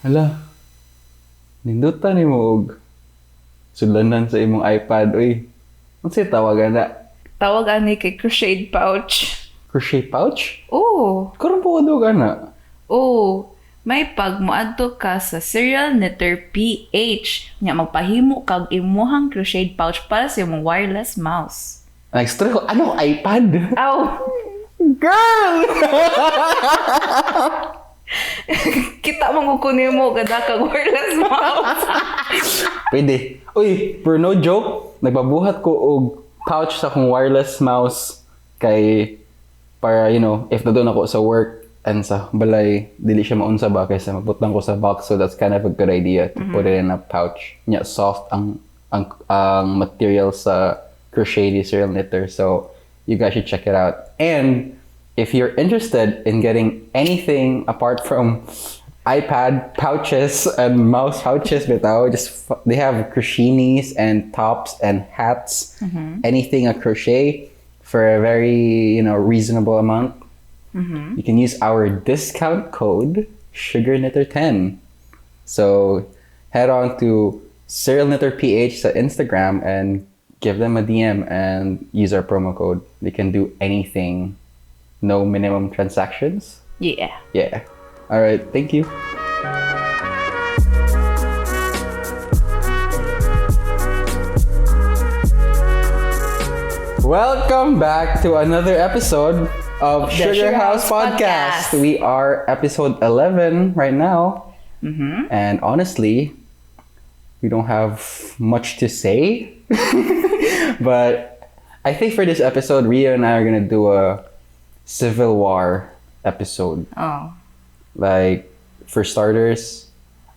Hala, nindutan ni mo og sudlanan sa imong iPad. Uy, unsay tawagan na? Tawag ani kay crochet pouch. Crochet pouch? Oh, Karon po ka na. oh. May pag moadto ka sa Serial Knitter PH nya magpahimo kag imuhang crochet pouch para sa imong wireless mouse. Extra ko, ano iPad? Aw! Girl! Kita mo kunin mo kada kag wireless mouse. Pwede. Uy, pero no joke, nagbabuhat ko og pouch sa akong wireless mouse kay para, if nadun ako sa work and sa balay, dili siya maunsa ba kaysa magbutang ko sa box, so that's kind of a good idea to put it in a pouch. Nya soft ang material sa crochet di Serial Knitter, so you guys should check it out. And if you're interested in getting anything apart from iPad pouches and mouse pouches, bitaw, they have crochetinis and tops and hats, anything a crochet for a very reasonable amount. You can use our discount code SugarKnitter10. So head on to Serial Knitter PH sa Instagram and give them a DM and use our promo code. They can do anything. No minimum transactions? Yeah. Yeah. All right. Thank you. Welcome back to another episode of Sugarhouse Podcast. We are episode 11 right now. And honestly, we don't have much to say. But I think for this episode, Rio and I are going to do a Civil War episode. Oh. Like, for starters,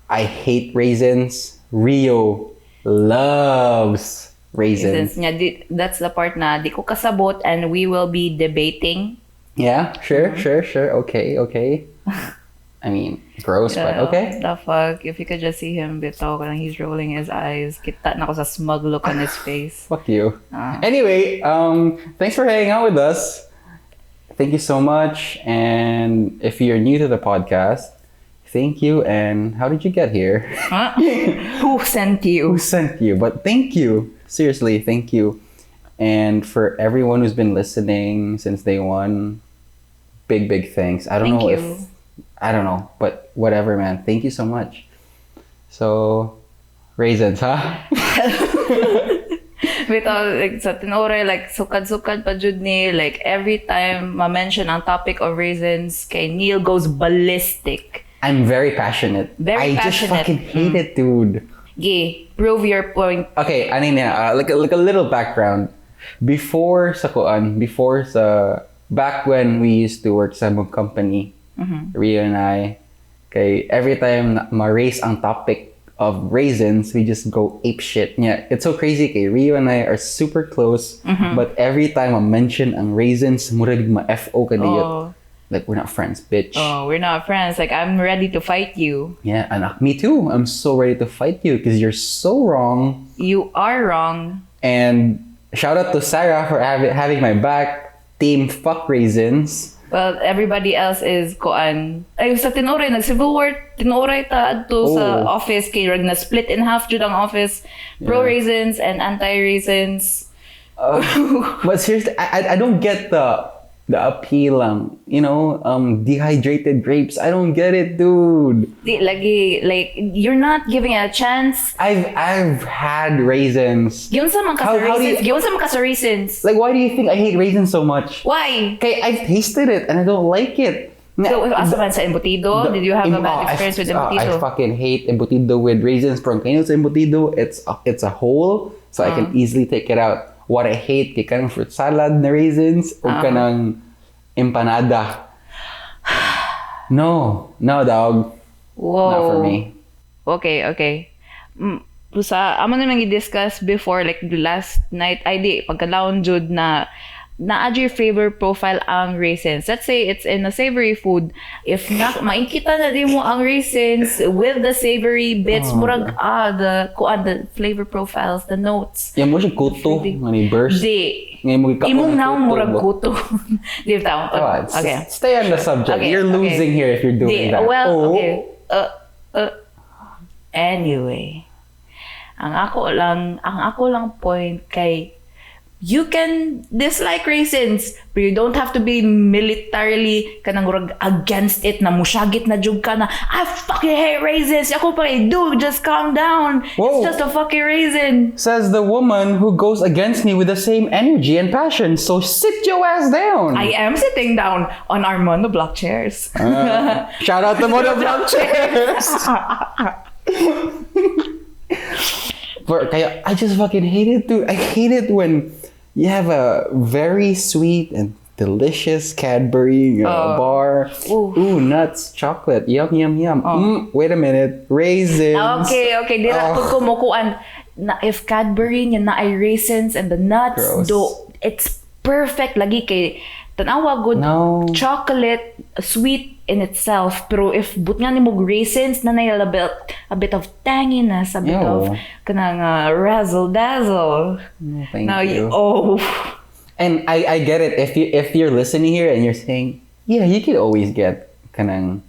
I hate raisins. Rio loves raisins. That's the part na di ko kasabot and we will be debating. Yeah, sure. Okay. I mean, gross, but okay. The fuck? If you could just see him bitaw and he's rolling his eyes, kita na ko sa smug look on his face. Fuck you. Anyway, thanks for hanging out with us. Thank you so much. And if you're new to the podcast, thank you. And how did you get here? Who sent you? Who sent you? But thank you. Seriously, thank you. And for everyone who's been listening since day one, big thanks. I don't know, but whatever, man. Thank you so much. So, raisins, huh? Bitaw, like, sa tinoray, like, sukad-sukad pa jud ni, like, every time ma-mention ang topic of raisins, kay Neil goes ballistic. I'm very passionate. I just fucking hate it, dude. Gay, prove your point. Okay, like a little background. Before sa back when we used to work sa mug company, Rio and I, kay every time ma-raise ang topic of raisins, we just go ape shit. Yeah, it's so crazy kay Rio and I are super close, but every time I mention ang raisins, murag ma-FO ka diyot. Like, we're not friends, bitch. Oh, we're not friends. Like, I'm ready to fight you. Yeah, and me too. I'm so ready to fight you because you're so wrong. You are wrong. And shout out to Sarah for having my back. Team fuck raisins. Well, everybody else is koan. Ay, sa tinoray, nag-Civil War, tinoray ta adto sa office, kay rag na split in half jud ang office. Pro-raisins and anti-raisins. But seriously, I don't get the appeal dehydrated grapes. I don't get it, dude. Like, you're not giving it a chance. I've had raisins. Giyon sa mga raisins. Like, why do you think I hate raisins so much? Why? Okay, I've tasted it and I don't like it. So, asa man sa embutido? Did you have a bad experience with embutido? I fucking hate embutido with raisins. From kayo sa embutido, it's a hole, so I can easily take it out. What I hate, kay kanang fruit salad na raisins o kanang empanada. No, dog. Whoa. Not for me. Okay. Amo naman i-discuss before, like last night, pagkalaon jud na na-add your flavor profile ang raisins. Let's say it's in a savory food. If makikita na din mo ang raisins with the savory bits, murag the flavor profiles, the notes. Yan mo siya kuto, mani burst. Di. Imong naong murag kuto. Di ba? Okay. Stay on the subject. Okay, you're losing here if you're doing that. Well, okay. Uh, anyway, ang ako lang point kay you can dislike raisins, but you don't have to be militarily kanang murag against it na musyagit na jug ka na I fucking hate raisins. Ako pa dude, just calm down. Whoa. It's just a fucking raisin. Says the woman who goes against me with the same energy and passion. So sit your ass down. I am sitting down on our monoblock chairs. Shout out to monoblock chairs. Kaya I just fucking hate it too. I hate it when you have a very sweet and delicious Cadbury bar. Ooh, nuts, chocolate. Yum, yum, yum. Wait a minute. Raisins. Okay. Di na ko kumukuan na if Cadbury niya na ay raisins and the nuts Gross. it's perfect lagi kay tanawa good chocolate sweet in itself pero if but nga nimo raisins na nay a bit of tanginess, a bit of kanang razzle dazzle. No, thank now you. And I get it if you're listening here and you're saying, yeah, you could always get kanang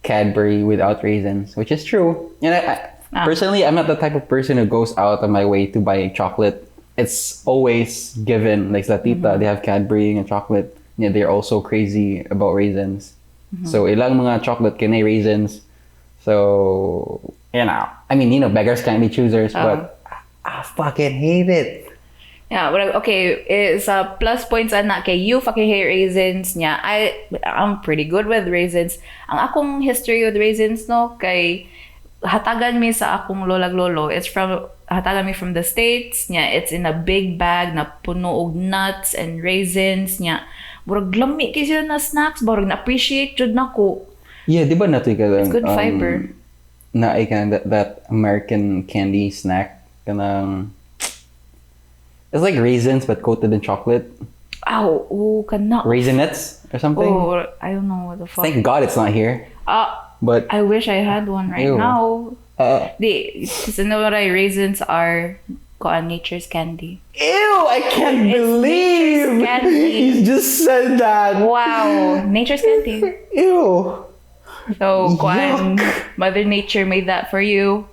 Cadbury without raisins, which is true. And I personally, I'm not the type of person who goes out of my way to buy chocolate. It's always given, like la tita, they have Cadbury and chocolate. Yeah, they're also crazy about raisins. So ilang mga chocolate kinay raisins. So, I mean, beggars can't be choosers, but I fucking hate it. Yeah, but okay, it's plus points ana kay you fucking hate raisins niya. I'm pretty good with raisins. Ang akong history with raisins no kay hatagan mi sa akong lolag lolo. Hatagan mi from the States niya. It's in a big bag na puno og nuts and raisins niya. Burag lami kay sila na snacks, burag na appreciate jud nako. Yeah, di ba nato ka It's good fiber. Na ay kanang that American candy snack kanang it's like raisins but coated in chocolate. Ow, kana. Raisinets or something. Oh, I don't know what the fuck. Thank God it's not here. But I wish I had one right now. Raisins are nature's candy. Ew, I can't believe nature's candy. He's just said that. Wow, nature's candy. Ew. So, Yuck. Mother Nature made that for you,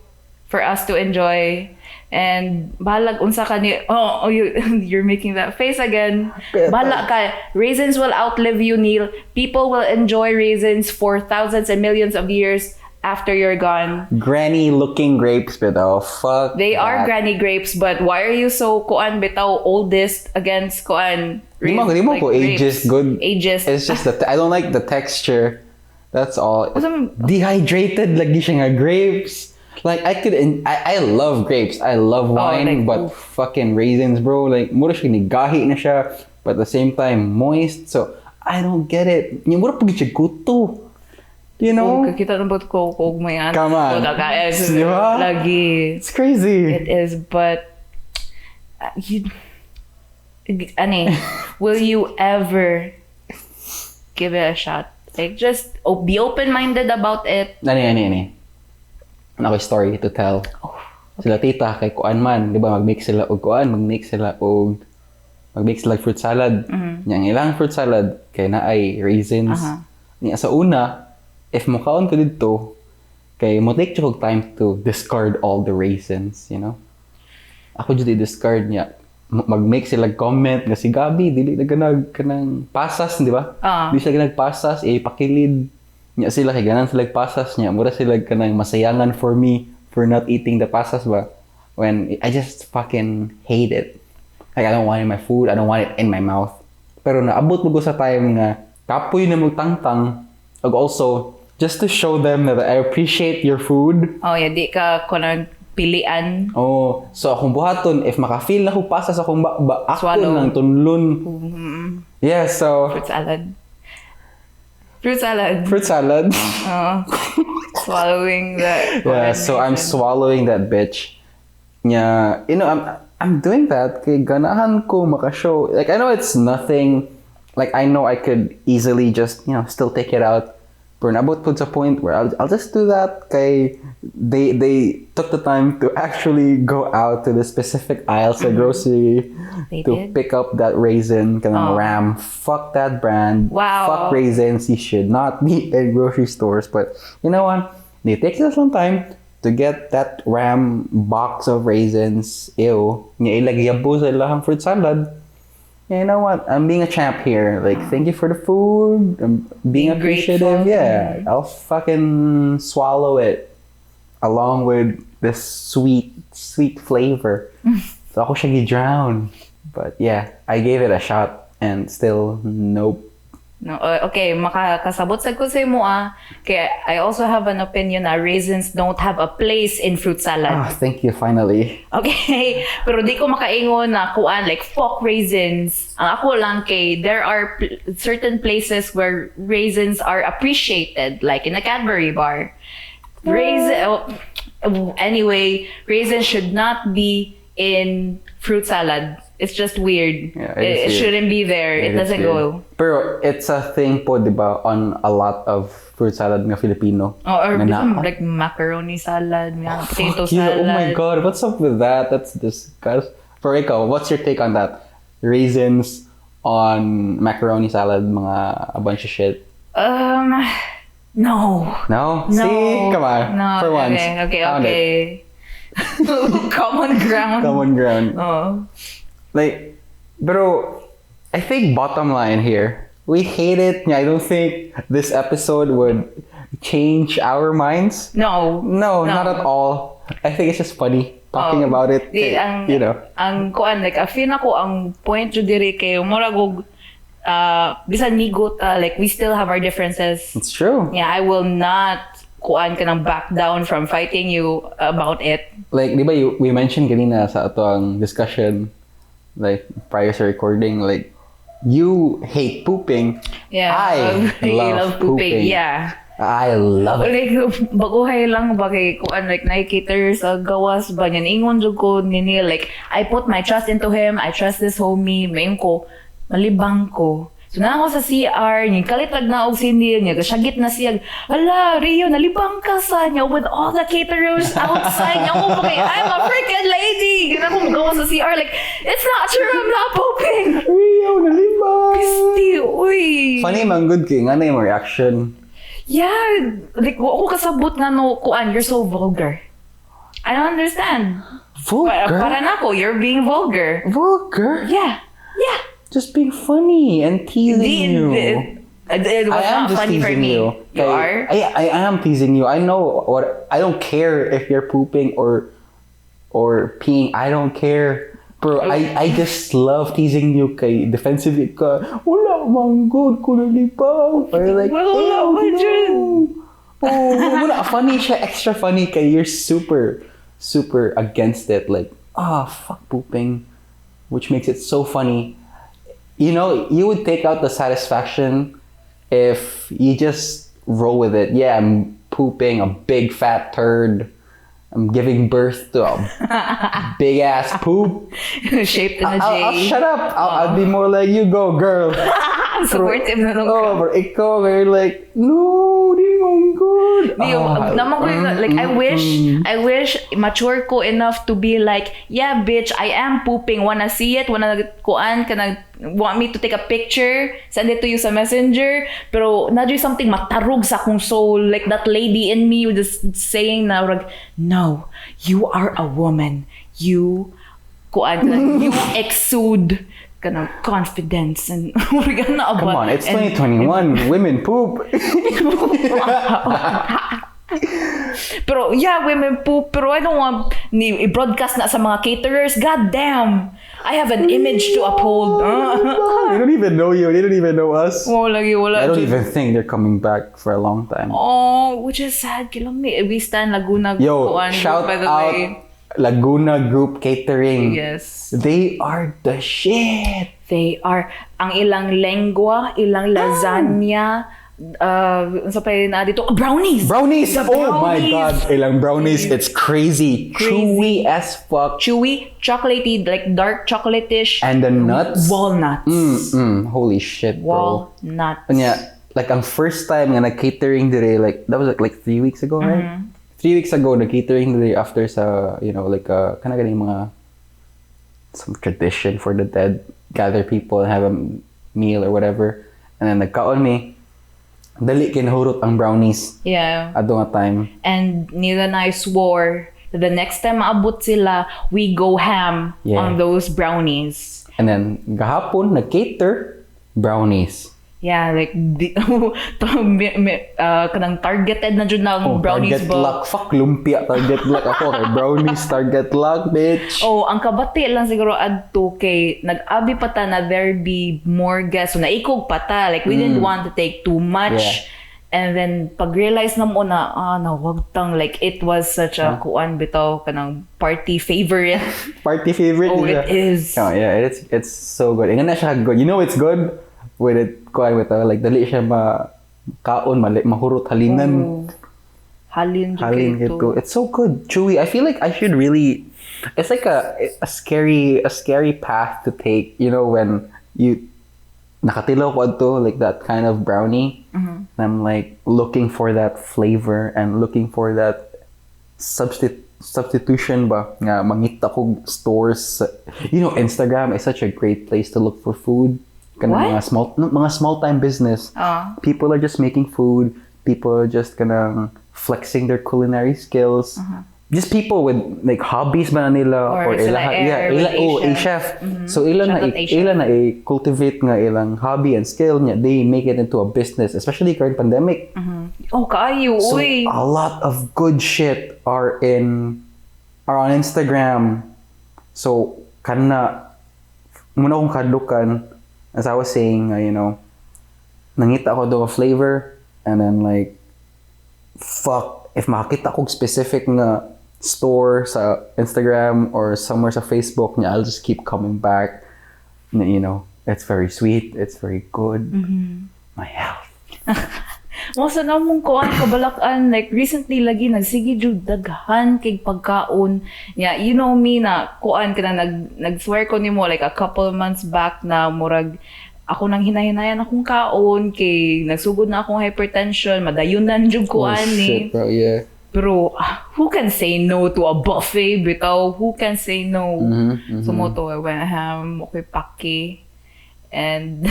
for us to enjoy. And balag unsa ka ni you're making that face again. Bahala ka. Raisins will outlive you, Neil. People will enjoy raisins for thousands and millions of years after you're gone. Granny looking grapes, bitaw. Fuck. They that. are granny grapes, but why are you so bitaw oldest against Di mo ko ageist good. Ageist. It's just that I don't like the texture. That's all. Awesome. Dehydrated lagi siya nga grapes. Like I love grapes. I love wine, but fucking raisins, bro. Like mura siya nigahi na siya, but at the same time moist. So I don't get it. Mura pag siya guto. You know? Kita na ko may Come on. Diba? Lagi. It's crazy. It is, but will you ever give it a shot? Like just be open-minded about it. Ani. Ako story to tell. Sila tita kay kuan man, di ba mag-mix sila og fruit salad. Yang ilang fruit salad kay naay raisins. Niya sa una, if mukaon ko dito, kay mo take jud time to discard all the raisins, you know. Ako jud i-discard niya. Mag-make sila comment nga si Gabi dili na ganag kanang pasas, di ba? Di sila ganag pasas, pakilid. Nya sila kay ganan sila pasas niya. Mura sila kanang masayangan for me for not eating the pasas ba. When I just fucking hate it. Like I don't want it in my food, I don't want it in my mouth. Pero naabot mo sa time nga kapoy na mo tangtang. And also just to show them that I appreciate your food. Oh, yeah, di ka kunang pilian. Oh, so akong buhaton if maka-feel na ko pasas akong ako ng tunlon. Yeah, so Fruit salad. Swallowing that. Yeah, so I'm swallowing that bitch. Yeah, I'm doing that kay ganahan ko makashow. Like I know it's nothing. Like I know I could easily just still take it out. But nabot po sa point where I'll just do that kay they took the time to actually go out to the specific aisle sa grocery pick up that raisin kanang Ram. Fuck that brand. Wow. Fuck raisins. You should not be in grocery stores. But you know what? It takes us some time to get that ram box of raisins. Ew. Nga ilagyan po sa ilahang fruit salad. You know what? I'm being a champ here. Like, thank you for the food. I'm being appreciative. grateful. Yeah. I'll fucking swallow it along with this sweet flavor. So ako siya gi-drown. But yeah, I gave it a shot and still nope. No, okay, makakasabot sa ko sa mo Kaya I also have an opinion na raisins don't have a place in fruit salad. Thank you, finally. Okay, pero di ko makaingon na kuan like fuck raisins. Ang ako lang there are certain places where raisins are appreciated, like in a Cadbury bar. Anyway, raisins should not be in fruit salad. It's just weird. Yeah, it shouldn't be there. It doesn't go. Pero it's a thing po, di ba, on a lot of fruit salad nga Filipino. Or like macaroni salad, potato Fuck you. salad. Oh my God, what's up with that? That's disgusting. For ikaw, what's your take on that? Raisins on macaroni salad, a bunch of shit. No. No? See? Come on. No. For once. Okay. Common ground. Common ground. Oh. Like, bro, I think bottom line here, we hate it. I don't think this episode would change our minds. No, not at all. I think it's just funny talking about it. You know. Ang kuan like I feel nako ang point jud diri kay murag og bisan migot like we still have our differences. It's true. Yeah, I will not kuan kanang back down from fighting you about it. Like, di ba we mentioned kanina sa ato ang discussion, like prior to recording, like you hate pooping. Yeah, I love pooping. Yeah. I love it. Like, baguhay lang ba kay kuan like nakikater sa gawas ba niyan ingon jud ko ni Neil, like I put my trust into him. I trust this homie. Mayon ko malibang ko. So na ako sa CR, niya kalitag na og si Neil niya, kasyagit na siya. Hala, Rio, nalibang ka sa niya with all the caterers outside. Niya ako okay, I'm a freaking lady. Ganun akong magawa sa CR, like, it's not true, I'm not pooping. Rio, nalibang. Pisti, uy. Funny man, good king. Ano yung reaction? Yeah, like, ako kasabot nga no, kuan, you're so vulgar. I don't understand. Vulgar? Para na ko, you're being vulgar. Vulgar? Yeah. Just being funny and teasing you. It was I am not just funny for teasing me. you. You are? I am teasing you. I know what. I don't care if you're pooping or peeing. I don't care. Bro, I just love teasing you kay defensive ka. Wala mang good ko nalibang. Or like, Wala oh, ba dyan? no. Wala, funny siya, extra funny kay you're super against it. Like, fuck pooping. Which makes it so funny. You know, you would take out the satisfaction if you just roll with it. Yeah, I'm pooping a big fat turd. I'm giving birth to a big ass poop. Shaped in a J. I'll shut up. I'll be more like, you go, girl. Supportive na nung ka. But ikaw, you're like, no, di mo good. Naman ko yun, like, I wish mature ko enough to be like, yeah, bitch, I am pooping. Wanna see it? Wanna kuan? Want me to take a picture? Send it to you sa messenger? Pero, nadyo something matarog sa akong soul. Like, that lady in me just saying na, no, you are a woman. You, kuan, you exude kanang confidence and come on, it's 2021. Women poop. Pero yeah, women poop. Pero I don't want i-broadcast na sa mga caterers. God damn, I have an image to uphold. They don't even know you. They don't even know us. Wala. I don't even think they're coming back for a long time. Oh, which is sad. We stand Laguna. Yo, shout by the out way. Laguna Group Catering. Yes. They are the shit. They are. Ang ilang lengua, ilang lasagna, sa pa na dito, brownies. Oh my God. Ilang brownies. It's crazy. Chewy as fuck. Chewy, chocolatey, like dark chocolate-ish. And the nuts. Walnuts. Holy shit, bro. Walnuts. And yeah, like ang first time nga nag-catering dire, like that was like 3 weeks ago, right? 3 weeks ago, nag-catering dire after sa, you know, like kana ganing mga some tradition for the dead, gather people and have a meal or whatever. And then nagkaon me. dali kinahurot ang brownies. Yeah. Ato nga time. And nila na I swore that the next time maabot sila, we go ham Yeah. on those brownies. And then, gahapon, nag-cater, brownies. Yeah, like, kanang targeted na dyan ng brownies target ba? luck. Fuck, lumpia. Target luck ako. Kay brownies, target luck, bitch. Oh, ang kabati lang siguro adto kay nag-abi pa ta na there be more guests. So, naikog pa ta. Like, we didn't want to take too much. Yeah. And then, pag-realize na mo na, nawagtang. Like, it was such a kuan bitaw, kanang party favorite. Party favorite. Oh, it is. Oh, yeah, it's so good. Nga na siya good. You know it's good? With it, kuha with like, dali siya kaon, mahurot, halingan. Oh, halin Ito. It's so good. Chewy. I feel like I should really, it's like a scary path to take, you know, when you nakatilaw ko adto, like that kind of brownie. Mm-hmm. I'm like looking for that flavor and looking for that substitution ba nga mangita ko stores. You know, Instagram is such a great place to look for food. What? Mga small time business. People are just making food. People are just flexing their culinary skills. Just people with like hobbies ba na nila or a chef. So ilan na cultivate nga ilang hobby and skill niya. They make it into a business, especially current pandemic. Oh, kaayo, So uy. a lot of good shit are on Instagram. So kana muna akong kadukan, as I was saying, you know, nangita ko do a flavor, and then like, fuck, if makakita ko specific nga store sa Instagram or somewhere sa Facebook niya, I'll just keep coming back. You know, it's very sweet, it's very good. My health. Masa na mong kuan kabalakan, like recently lagi nagsige jud daghan kay pagkaon. Yeah, you know me na kuan kana nag-swear ko nimo like a couple months back na murag ako nang hinahinayan akong kaon kay nagsugod na akong hypertension, madayunan jud kuan Shit, bro, yeah. Pero who can say no to a buffet bitaw? Who can say no? Sumoto I went ham, okay paki. And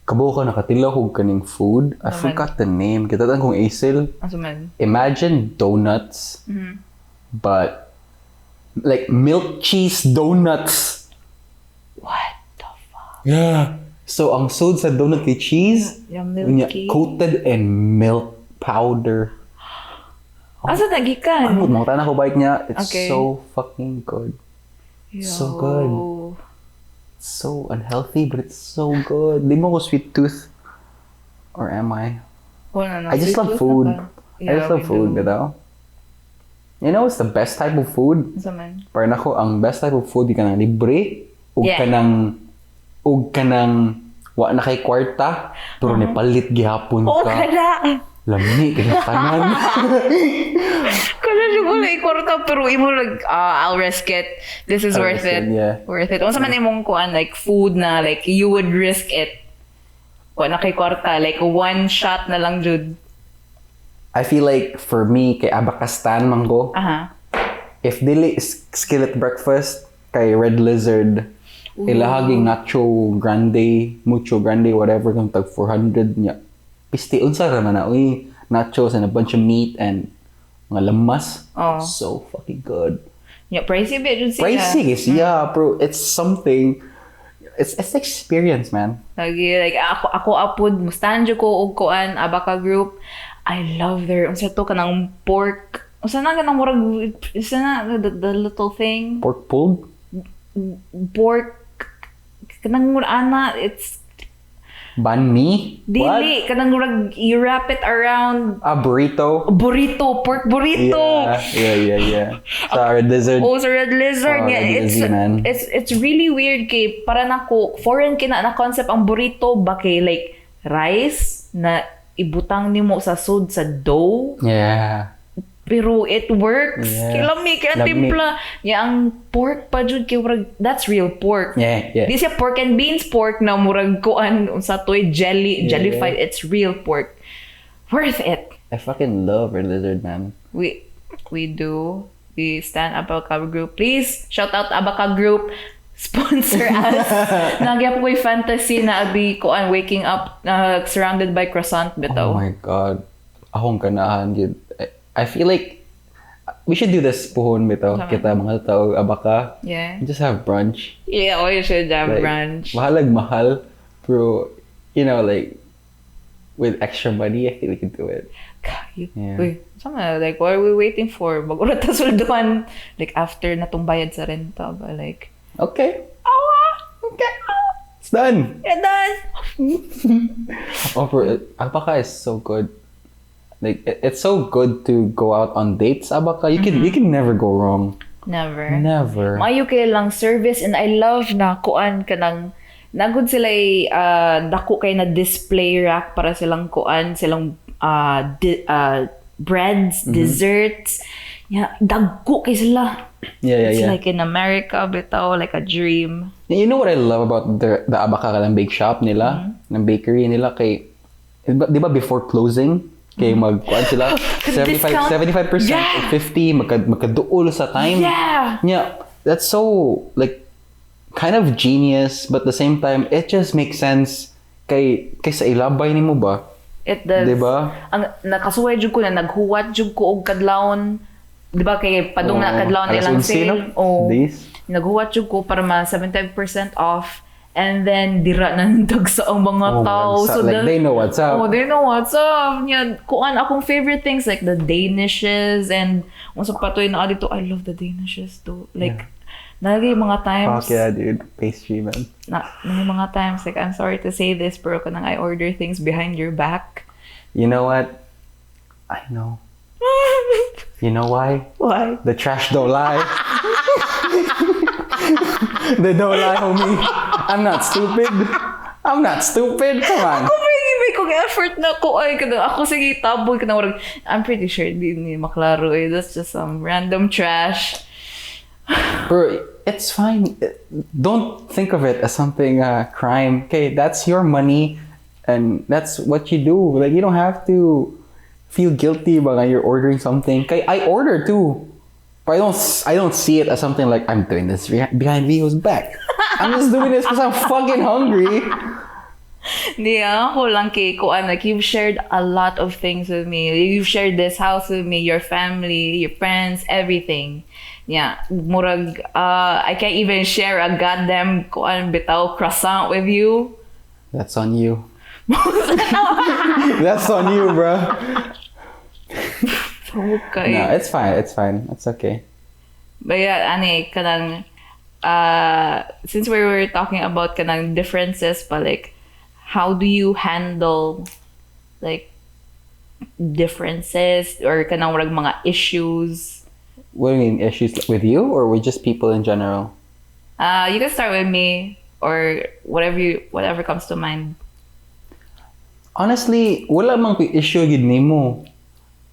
Kabo ka nakatilaw kog kaning food. I forgot the name. Kitatan kong Asil. asuman. Imagine donuts, but like milk cheese donuts. What the fuck? Yeah. So ang sod sa donut kay cheese, Yung unya, milky. coated in milk powder. Asa nagikan? Ano, mga tanah ko bite niya. It's Okay. so fucking good. So good. So unhealthy, but it's so good. Di mo ko sweet tooth. Or am I? I just love food. I just love food, bitaw. You know what's the best type of food? Asuman. Para nako, ang best type of food, di ka nang libre, ug Yeah. ka nang wa na kay kwarta, pero nipalit gihapon Oh, ka. kada! Lami, kaya tanan. Kada siya ko like kwarta, pero imo like, I'll risk it. This is I'll worth risk it. it, yeah. Worth it. Unsa man imong kuan like food na like you would risk it. Wa na kay kwarta, like one shot na lang jud. I feel like for me, kay Abakastan mango, Aha. if dili skillet breakfast, kay Red Lizard, ilahaging nacho grande, mucho grande, whatever, kung tag 400 niya. Pisti, unsa raman na, uy, nachos and a bunch of meat and mga lamas. Oh. So fucking good. Yeah, pricey bit jud sila. Pricey is, yeah, bro. It's something. It's experience, man. Lagi, like, ako apod, mustahan jud ko og kuan, Abaka Group. I love their, unsa to kanang pork. Unsa na kanang murag, unsa na, the little thing. Pork pulled? Pork, kanang murag, ana, it's, Banh mi? dili, kanang murag, you wrap it around, A burrito? burrito, pork burrito. Yeah. Sa Red Lizard. Oh, sa Red Lizard. Oh, Yeah, Red it's Lizard, man. it's really weird kay para nako foreign kina na concept ang burrito ba kay like rice na ibutang nimo sa sud sa dough Yeah. pero it works. Yeah. Kay lami kay ang Lami. timpla. Ya ang pork pa jud kay murag that's real pork. Yeah. Di siya pork and beans pork na murag kuan unsa toy jellified. It's real pork. Worth it. I fucking love Red Lizard, man. We do. We stand Abaka Group. Please shout out Abaka Group. sponsor us. Nagyap ko'y fantasy na abi ko ang waking up surrounded by croissant Oh bitaw. my God. Akong ganahan yun. I feel like we should do this puhon bitaw. Kita mga tao, abaka. Yeah. Just have brunch. Yeah, we should have Like, brunch. Mahalag mahal. Pero, you know, like, with extra money, I think we could do it. Yeah. Uy, sama, like, what are we waiting for? Bago ta sulduan. Like, after natong bayad sa renta ba? Like, Okay. okay. It's done. You're done. Oh, bro, alpaca is so good. Like it's so good to go out on dates. Alpaca, you can never go wrong. Never. Never. Maayo kay lang service and I love na kuan kanang nagud sila dako kay na display rack para silang kuan silang breads, desserts. Yeah, dagko kay sila. Yeah. It's like in America, bitaw, like a dream. You know what I love about the Abaca ng bake shop nila, ng bakery nila kay di ba before closing kay magkuan sila 75% Yeah. 50 magkaduol sa time. Yeah, that's so like kind of genius but at the same time it just makes sense kay sa ilabay nimo ba? It does. Diba? Ang nakasuway jud ko na naghuwat jud ko og kadlawon. Diba kay padung na kadlawon nilang sale. Days. Naghuwat jud ko para ma 75% off. And then dira nang dagsa ang mga tao. So like they know what's up. Oh, they know what's up. Yeah, kuan akong favorite things like the Danishes and unsa patoy na dito. I love the Danishes too. Like nalagay mga times. Fuck yeah, dude. Pastry, man. May mga times like I'm sorry to say this pero kanang I order things behind your back. You know what? I know. You know why? Why? The trash don't lie. They don't lie, homie. I'm not stupid. Come on. Ako may kong effort na ko ay kada ako sige taboy ka na warag. I'm pretty sure di ni maklaro eh. That's just some random trash. Bro, it's fine. Don't think of it as something crime. Okay, that's your money and that's what you do. Like you don't have to feel guilty about you're ordering something. Okay, I order too. But I don't see it as something like I'm doing this behind Vio's back. I'm just doing this because I'm fucking hungry. Di ako lang kay kuan like you've shared a lot of things with me. You've shared this house with me, your family, your friends, everything. Yeah, murag I can't even share a goddamn kuan bitaw croissant with you. That's on you. That's on you, bro. Okay. No, it's fine. It's okay. But yeah, ani kanang since we were talking about kanang differences pa like how do you handle like differences or kanang murag mga issues? What do you mean issues with you or with just people in general? You can start with me or whatever comes to mind. Honestly, wala mang issue gid nimo.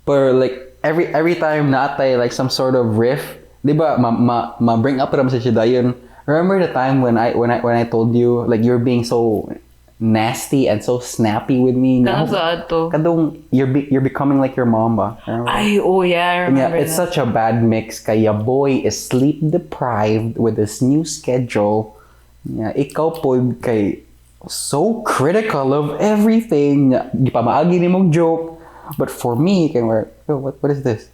But like every time naatay like some sort of riff, di ba ma bring up ram sa dayon. Remember the time when I told you like you're being so nasty and so snappy with me? Kanang sa ato. Kadong you're becoming like your mom ba? Ay, oh yeah, I remember It's that. such a bad mix. Kaya boy is sleep deprived with this new schedule. Yeah, ikaw po kay so critical of everything. Di pa maagi ni mong joke. But for me, kay what is this?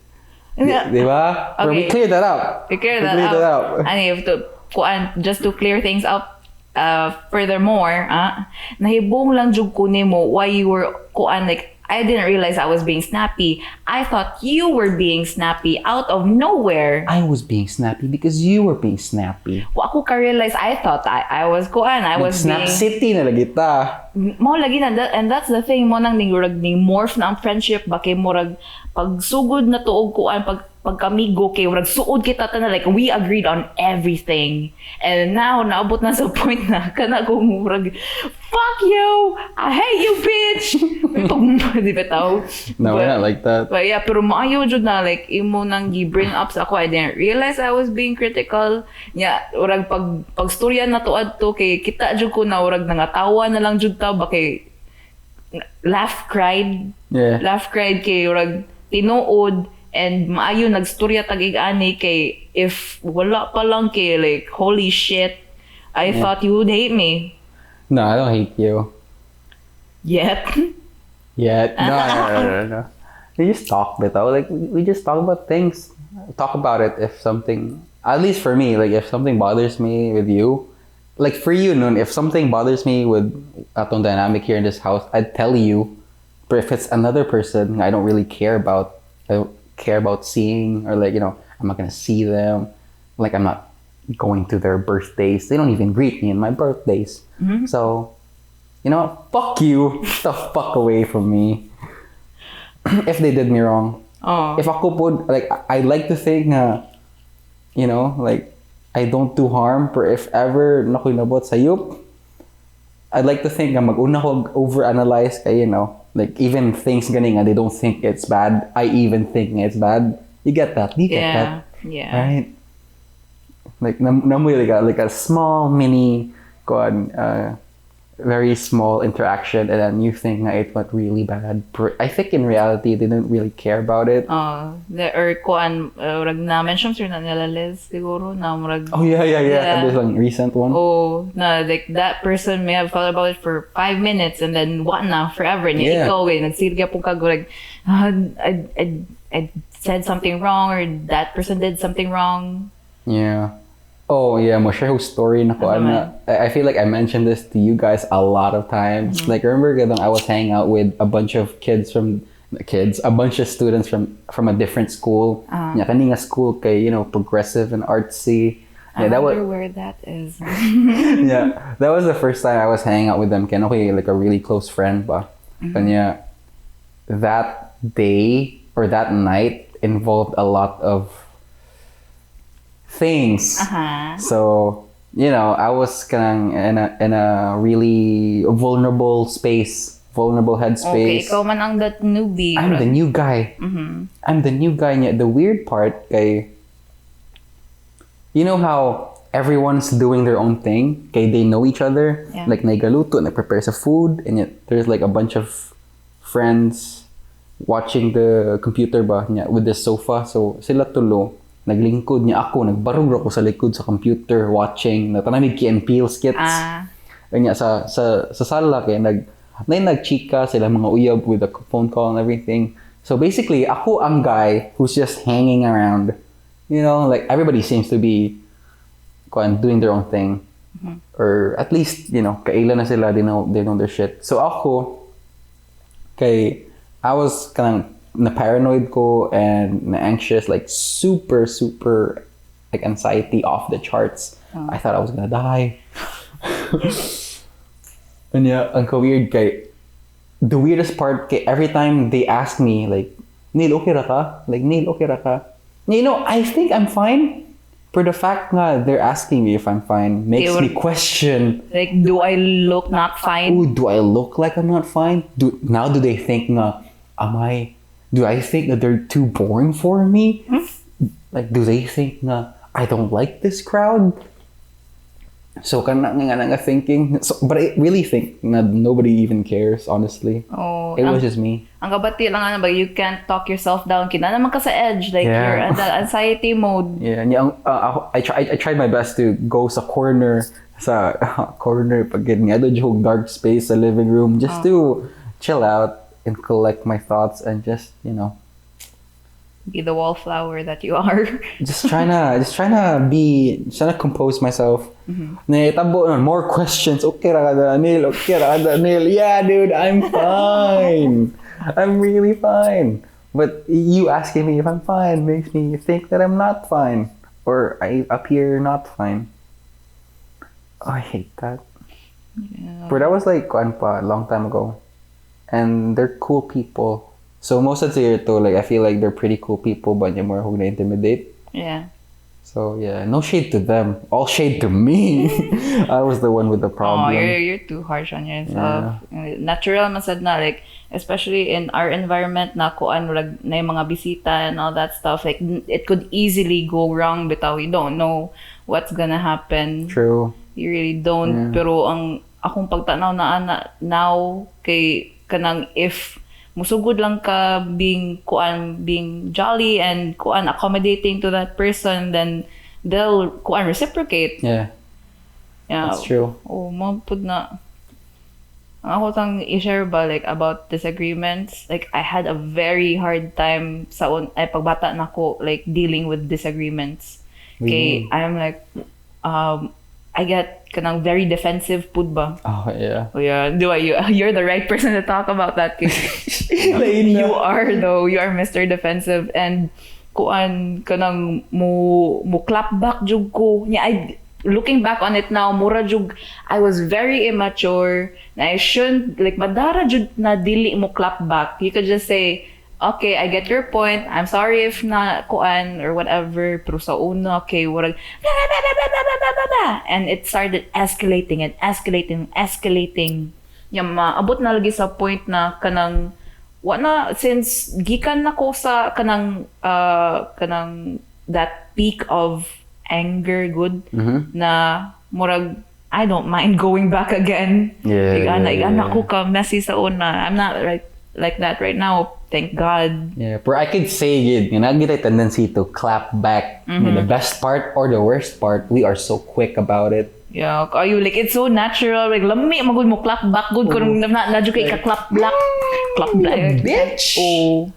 Yeah. Di ba? Okay. We cleared that up. We clear that out. And you have to just to clear things up furthermore, nahibong lang jud ko nimo why you were kuan like I didn't realize I was being snappy. I thought you were being snappy out of nowhere. I was being snappy because you were being snappy. Wa ako ka-realize I thought I was kuan. I was Snap being City na lagi ta. mo lagi na and that's the thing mo nang ningurag ning morph na ang friendship ba kay murag pagsugod na tuog kuan pagkamigo kay murag suod kita tanan like we agreed on everything and now naabot na sa point na kana ko murag fuck you I hate you bitch di ba tao No, we're not like that. but yeah pero maayo jud na like imo nang gi-bring up sa ako I didn't realize I was being critical nya urag pagstorya na to adto kay kita jud ko na urag nangatawa na lang jud ta ba kay laugh cried kay urag tinuod and maayo nagstorya tagig ani kay if wala pa lang kay like holy shit I thought you would hate me. No, I don't hate you. Yet. Yet. No. We just talk bitaw. Like, we just talk about things. Talk about it if something, at least for me, like, if something bothers me with you, like, for you, Nun, if something bothers me with atong dynamic here in this house, I'd tell you. But if it's another person I don't really care about, I don't care about seeing, or like, I'm not gonna see them. Like, I'm not going to their birthdays. They don't even greet me in my birthdays. Mm-hmm. So, fuck you. Get the fuck away from me. If they did me wrong. Oh. If ako po, like, I like to think like, I don't do harm, but if ever nakunabot sa yup, I'd like to think na mag-una ko overanalyze kay, like, even things ganing they don't think it's bad, I even think it's bad. You get that? You get that? Yeah. Right? Like, namoy like a small mini, very small interaction, and then you think na it went really bad. I think in reality, they didn't really care about it. Or kuan, na-mention sir na nila Liz, siguro, na murag... Oh, yeah. There's a recent one. Oh, na like that person may have thought about it for 5 minutes and then what na, forever. And ikaw, nagsilga po ka, like, I said something wrong, or that person did something wrong. Yeah. Oh, yeah, mo share whose story na ko. I feel like I mentioned this to you guys a lot of times. Mm-hmm. Like, remember I was hanging out with a bunch of a bunch of students from a different school. Yeah, kaninga school kay, progressive and artsy. Yeah, I wonder where that is. Yeah, that was the first time I was hanging out with them. Kaya okay, like a really close friend ba. And yeah, that day or that night involved a lot of things. So, I was in a really vulnerable headspace. Okay, ikaw man ang that newbie. I'm the new guy. Mm-hmm. I'm the new guy. The weird part, kay, you know how everyone's doing their own thing? Kay they know each other. Yeah. Like, nagaluto, nagprepare sa food, and yet there's like a bunch of friends watching the computer ba niya with the sofa. So, sila tulo. Naglingkod niya ako, nagbarog ako sa likod sa computer watching, natanamig Key and Peele skits. Kanya sa sala kaya nagchika sila mga uyab with a phone call and everything. So basically, ako ang guy who's just hanging around. Like, everybody seems to be doing their own thing. Mm-hmm. Or at least, kaila na sila, they know their shit. So ako, I was kanang na paranoid ko and na anxious, like super like anxiety off the charts. I thought I was gonna die. And yeah, ang weird kay the weirdest part kay every time they ask me like, Neil, okay ra ka? Like, Neil, okay ra ka? I think I'm fine. But the fact nga they're asking me if I'm fine makes me question. Like, do I look not fine? Ooh, do I look like I'm not fine? Do they think nga, do I think that they're too boring for me? Like, do they think na I don't like this crowd? So, nga thinking. So, but I really think na nobody even cares, honestly. Oh, it was just me. Ang kabati lang ba, you can't talk yourself down. Kina naman ka sa edge. Like, you're in the anxiety mode. Yeah, I tried my best to go sa corner, pag niya doon dark space sa living room, just to chill out and collect my thoughts and just, be the wallflower that you are. just trying to compose myself. Mm-hmm. More questions. Okay ra ka, Neil. Yeah, dude, I'm fine. I'm really fine. But you asking me if I'm fine makes me think that I'm not fine, or I appear not fine. Oh, I hate that. Yeah. But that was like a long time ago. And they're cool people. So most of the year too, like, I feel like they're pretty cool people, but you're more who na intimidate. Yeah. So yeah, no shade to them. All shade to me. I was the one with the problem. Oh, you're too harsh on yourself. Yeah. Natural masad na, like, especially in our environment na kuan na yung mga bisita and all that stuff, like, it could easily go wrong bitaw. You don't know what's gonna happen. True. You really don't. Yeah. Pero akong pagtanaw na now kay kanang if musugod lang ka being jolly and accommodating to that person, then they'll reciprocate. Yeah. Yeah. That's true. Oh, mapud na. Ako tang i-share ba like about disagreements. Like I had a very hard time sa pagbata na ko like dealing with disagreements. Okay, I'm like I get kanang very defensive pud ba. Oh, yeah. Oh yeah, you're the right person to talk about that. You are though. You are Mr. Defensive and kuan kanang mo clap back jud ko. Yeah, looking back on it now, mura jud I was very immature. Na I shouldn't like madara jud na dili mo clap back. You could just say, "Okay, I get your point. I'm sorry if na kuan or whatever." Pero sa una, okay, wala and it started escalating and escalating. Yung maabot na lagi sa point na kanang wala since gikan na ko sa kanang that peak of anger good na murag I don't mind going back again. Igana ko ka messy sa una. I'm not like that right now. Thank God. Yeah, but I could say it. You know, I get a tendency to clap back. The best part or the worst part, we are so quick about it. Yeah, are you like it's so natural? Like lami magud mo clap back good kung na kay ka clap back, bitch. Oh,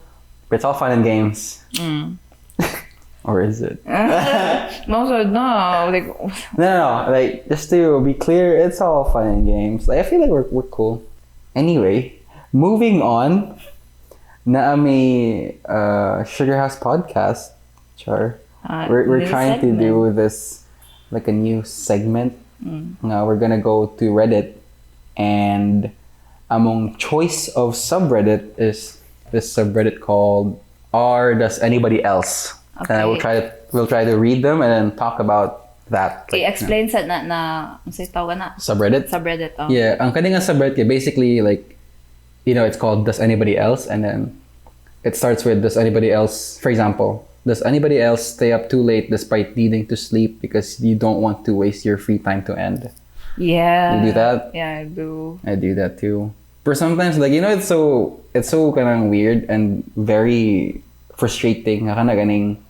But it's all fun and games. Or is it? no, like No. Like just to be clear, it's all fun and games. Like I feel like we're cool. Anyway, moving on. Na may Sugarhouse podcast. Char. We're trying to do this like a new segment. Now we're gonna go to Reddit, and among choice of subreddit is this subreddit called Does Anybody Else? Okay. And we'll try to read them and then talk about that. okay, explain sa na ang say tawag na Subreddit. subreddit. Oh. Yeah, ang kaninga subreddit basically like it's called Does Anybody Else, and then it starts with Does anybody else, for example, does anybody else stay up too late despite needing to sleep because you don't want to waste your free time to end? Yeah. You do that? Yeah, I do. I do that too. For sometimes like it's so kanang weird and very frustrating. Kana ganing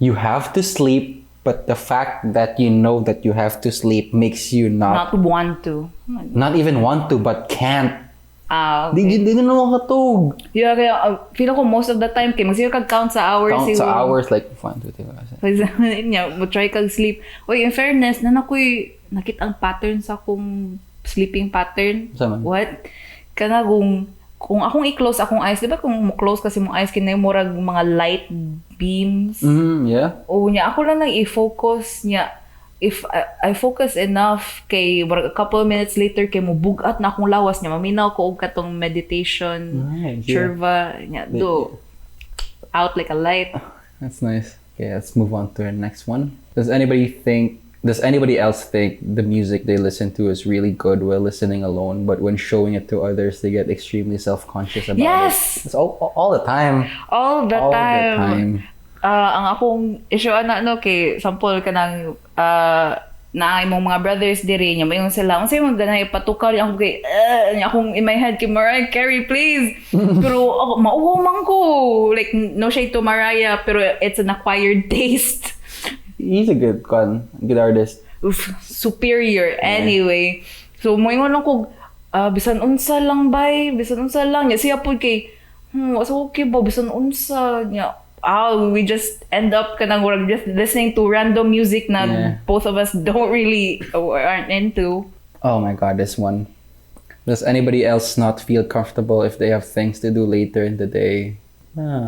you have to sleep, but the fact that you know that you have to sleep makes you Not want to. not even want to, but can't. Okay. Di na makatog. Yeah, kaya feel ko most of the time kay magsiyo kag count sa hours. Count sa siguro. hours like 1, 2, 3. For example, mo try kag sleep. Oy, in fairness, nakoy nakita ang pattern sa akong sleeping pattern. Saan man? What? Kana kung akong i-close akong eyes, di ba kung mo close kasi mong eyes kinay murag mga light beams. Yeah. O nya ako lang i-focus nya. If I focus enough kay a couple of minutes later kay mo bugat na akong lawas nya maminaw ko og katong meditation Nice, churva nya do out like a light. That's nice. Okay, let's move on to the next one. Does anybody else think the music they listen to is really good while listening alone, but when showing it to others they get extremely self-conscious about Yes! it? It's all the time. All the All time. the time. Ang akong issue kay sample kanang na imong mga brothers diri nya mayon sila unsay mo ganay patukar ako kay nya akong in my head kay Mariah Carey please pero ako mauwaw man ko like no shade to Mariah pero it's an acquired taste. He's a good artist. Oof, superior anyway. So moingon ako bisan unsa lang nya siya pud kay so okay ba bisan unsa nya we just end up kanang we're just listening to random music na both of us don't really or aren't into. Oh my god, this one. Does anybody else not feel comfortable if they have things to do later in the day?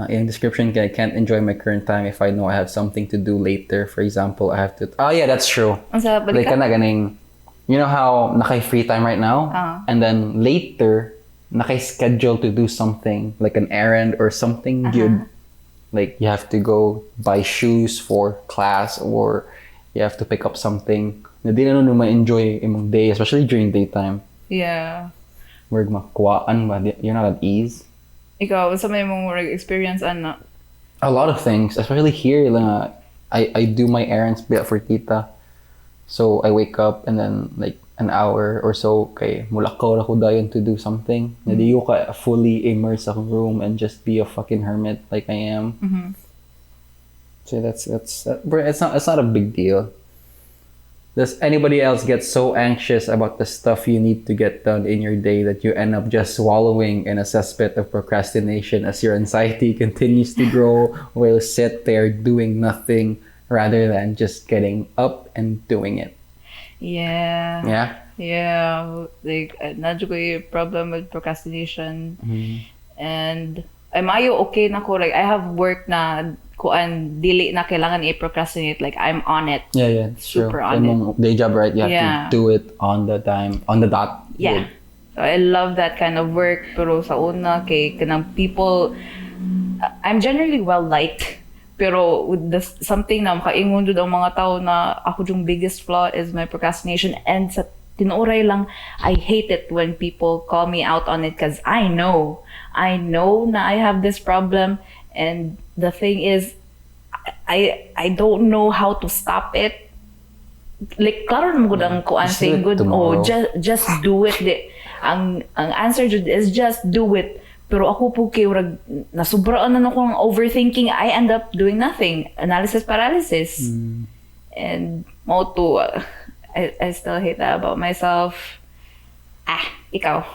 In description, I can't enjoy my current time if I know I have something to do later. For example, I have to... Oh yeah, that's true. Like kana ganing, you know how nakay free time right now? And then later, nakay schedule to do something, like an errand or something good. Like you have to go buy shoes for class or you have to pick up something na di na nun ma-enjoy imong day, especially during daytime. Yeah. Where makuhaan ba? You're not at ease. Ikaw, sa may mong experience ana? A lot of things, especially here. I do my errands for tita. So I wake up and then like an hour or so kay mulakaw ako dayon to do something. Na di ko ka fully immerse sa room and just be a fucking hermit like I am. So it's not a big deal. Does anybody else get so anxious about the stuff you need to get done in your day that you end up just swallowing in a cesspit of procrastination as your anxiety continues to grow while you sit there doing nothing rather than just getting up and doing it? Yeah. Yeah? Yeah. Like, nadyo ko yung problem with procrastination. And I'm ayo okay na ko. Like, I have work na kuan dili na kailangan i-procrastinate. Like, I'm on it. Yeah, it's Super true. on Yung day job, right? You have Yeah. to do it on the time, on the dot. Yeah. Good. So I love that kind of work. Pero sa una, kay kanang people, I'm generally well liked. Pero with the, something na makaingon jud ang mga tao na ako yung biggest flaw is my procrastination. And sa tinuoray lang, I hate it when people call me out on it because I know na I have this problem. And the thing is, I don't know how to stop it. Like, klaro naman ko ang kuan Just saying do it good, tomorrow. just do it. Ang answer jud is just do it. Pero ako po kay urag nasubraan na ako ng overthinking, I end up doing nothing. Analysis paralysis. And mo to, I still hate that about myself. Ikaw.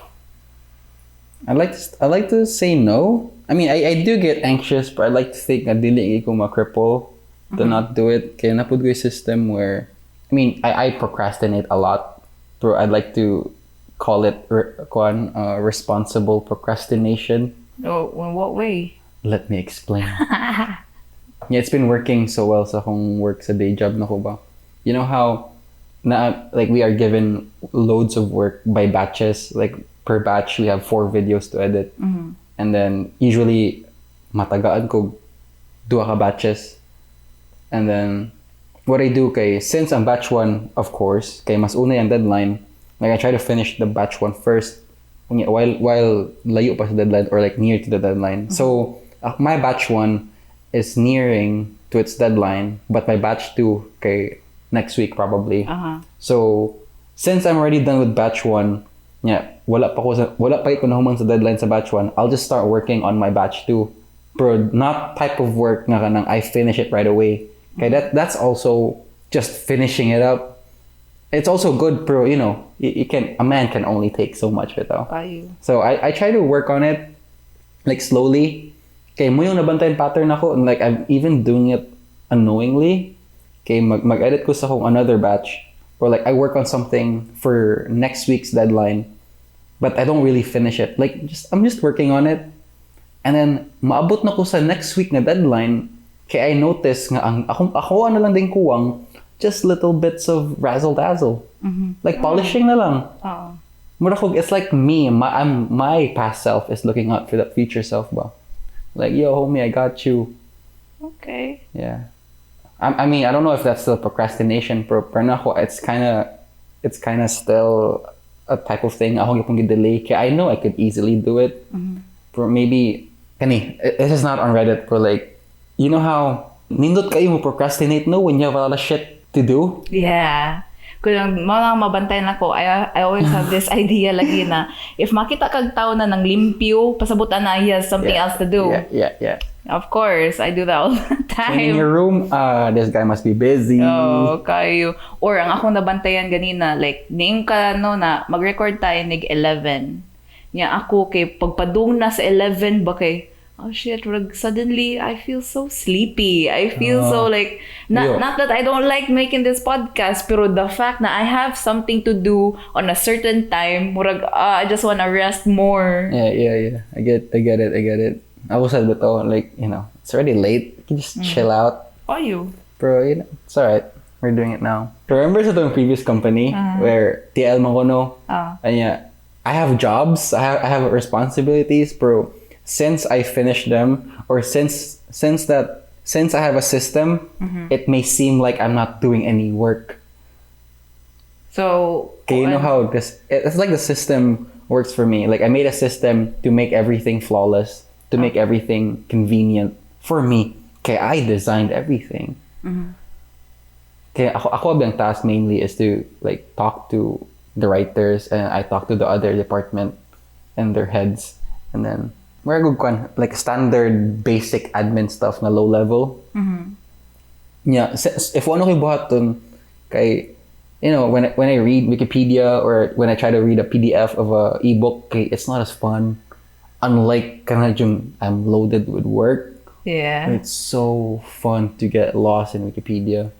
I like to say no. I mean, I do get anxious, but I like to think na dili ko ma-cripple to not do it. Kaya napud ko yung system where, I mean, I procrastinate a lot, but I'd like to call it responsible procrastination. Oh, in what way? Let me explain. Yeah, it's been working so well sa akong work sa day job na ko ba. You know how like we are given loads of work by batches. Like per batch, we have 4 videos to edit. And then usually matagaan ko 2 ka batches. And then what I do kay since ang batch 1, of course, kay mas una yung deadline, like I try to finish the batch 1 first while layo pa sa deadline or like near to the deadline. So my batch 1 is nearing to its deadline, but my batch 2 kay next week probably. So since I'm already done with batch 1, yeah, wala pa ko nahuman sa deadline sa batch 1, I'll just start working on my batch 2. Pero not type of work nga kanang I finish it right away. Okay, that's also just finishing it up. It's also good, pero you know, a man can only take so much of it though. So I try to work on it like slowly. Okay, mo yung nabantayan pattern ako, and like I'm even doing it unknowingly. Okay, mag-edit ko sa akong another batch, or like I work on something for next week's deadline, but I don't really finish it. Like I'm just working on it, and then maabot na ko sa next week na deadline. Kaya I notice nga ako ano lang din kuwang just little bits of razzle dazzle, like polishing na lang. Mura ko, it's like me, my past self is looking out for that future self ba. Like, yo homie, I got you. Okay. Yeah. I mean, I don't know if that's still procrastination, pero na ako, it's kind of still a type of thing ako yung delay. Kaya I know I could easily do it. But maybe, this is not on Reddit, but like, you know how nindot kayo mo procrastinate no when you have a lot of shit to do? Yeah. Kung mga mabantayan ako, I always have this idea lagi na if makita kag tao na nang limpyo, pasabutan na he has something else to do. Yeah. Of course, I do that all the time. Cleaning your room, this guy must be busy. Oh, kayo. Or ang akong nabantayan ganina, like, ning ka, no, na mag-record tayo nig 11. Nya ako, kay pagpadung na sa 11, ba kay, oh shit, suddenly I feel so sleepy. I feel so like, not that I don't like making this podcast, pero the fact na I have something to do on a certain time, murag, I just wanna rest more. Yeah. I get it. I was at it like, you know, it's already late. You can just chill out. Oh, you. Bro, you know, it's alright. We're doing it now. Remember sa itong previous company where TL mo ko no? Yeah, I have jobs, I have responsibilities, bro. Since I finished them, or since I have a system, it may seem like I'm not doing any work. So, okay, you know how it's like the system works for me. Like I made a system to make everything flawless, to make everything convenient for me. Okay, I designed everything. Okay, ako ang task mainly is to like talk to the writers, and I talk to the other department and their heads, and then we're good like standard basic admin stuff na low level. Yeah, if ano kay buhaton kay you know, when I read Wikipedia or when I try to read a PDF of a ebook, okay, it's not as fun. Unlike kind of yung I'm loaded with work, Yeah. it's so fun to get lost in Wikipedia.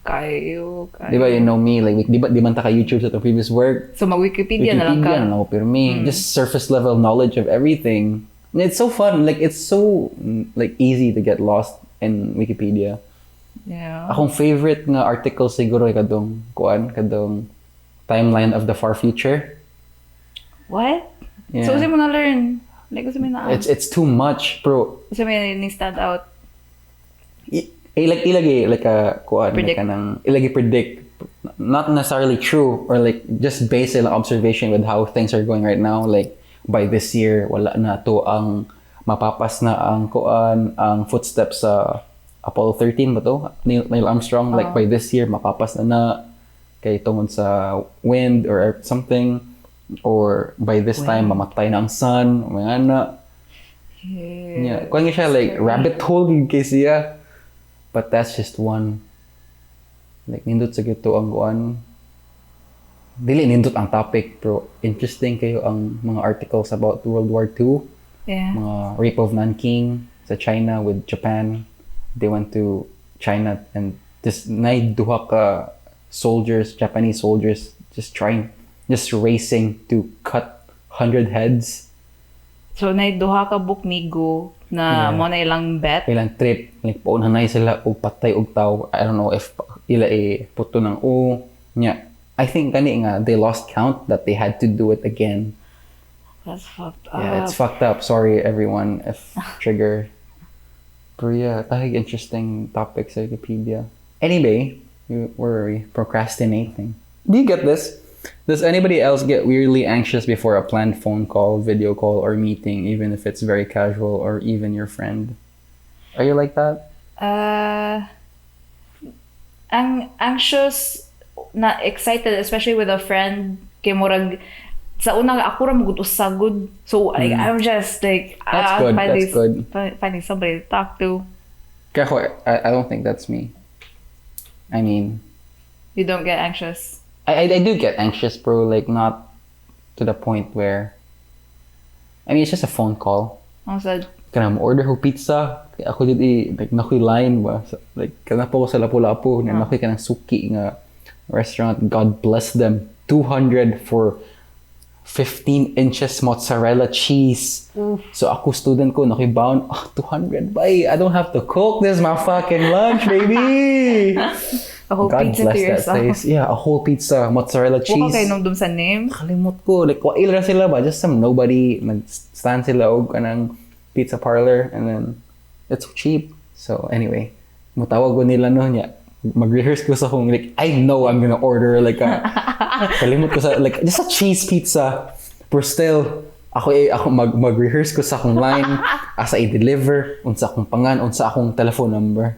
Kayo. Di ba, you know me, like, di man ta ka YouTube sa itong previous work? So, mag-Wikipedia na lang ka. Wikipedia na lang ako, pero me, just surface level knowledge of everything. And it's so fun, like, it's so, like, easy to get lost in Wikipedia. Yeah. Akong favorite nga article siguro ay kadong timeline of the far future. What? Yeah. So, kasi mo na-learn. Like, kasi mo na It's too much, bro. Kasi may stand out. Ilagay like a Predict. ilagay predict, not necessarily true or like just based on observation with how things are going right now. Like by this year, wala na to ang mapapas na ang footsteps sa Apollo 13 ba to? Neil Armstrong. Like by this year, mapapas na kay tungod sa wind or something. Or by this time, mamatay na ang sun. Mga na. Yeah. Kung nga siya like rabbit hole yung kay siya. But that's just one. Like, nindot sa gito ang kuan. Dili nindot ang topic, pero interesting kayo ang mga articles about World War II. Yeah. Mga rape of Nanking sa China with Japan. They went to China and this duha ka soldiers, Japanese soldiers, just racing to cut 100 heads. So, duha ka bukmigo na mo na ilang bet. Ilang trip, like paunhanay sila og patay og tao. I don't know if ila puto ng nya. I think kani nga they lost count that they had to do it again. That's fucked up. Yeah, it's fucked up. Sorry everyone if trigger. Pero yeah, tahig interesting topic sa Wikipedia. Anyway, where are we? Procrastinating. Do you get this? Does anybody else get weirdly anxious before a planned phone call, video call, or meeting, even if it's very casual or even your friend? Are you like that? Ang anxious na excited, especially with a friend, kay murag sa una ako ra magud usagod. So like, I'm just like That's good. That's good. Finding somebody to talk to. Kaya I don't think that's me. I mean, You don't get anxious. I do get anxious, bro. Like not to the point where. I mean, it's just a phone call. Also, Kana mo order ko pizza. Ako dito like nakoy line ba. So, like kana po ko sa Lapu-Lapu na nakoy kanang suki nga restaurant. God bless them. 200 for 15 inches mozzarella cheese. So ako student ko nakoy bound 200 bay. I don't have to cook. This is my fucking lunch, baby. a whole God pizza bless to that yourself. place. Yeah, a whole pizza, mozzarella cheese. Wala kayo nung dum sa name? Kalimot ko. Like, wail ra sila ba? Just some nobody. Nag-stand sila og kanang pizza parlor and then it's so cheap. So anyway, mutawag ko nila no niya. Mag-rehearse ko sa kung like, I know I'm gonna order like a kalimot ko sa like just a cheese pizza. But still, ako mag-rehearse ko sa akong line, asa i-deliver, unsa akong pangan, unsa akong telephone number.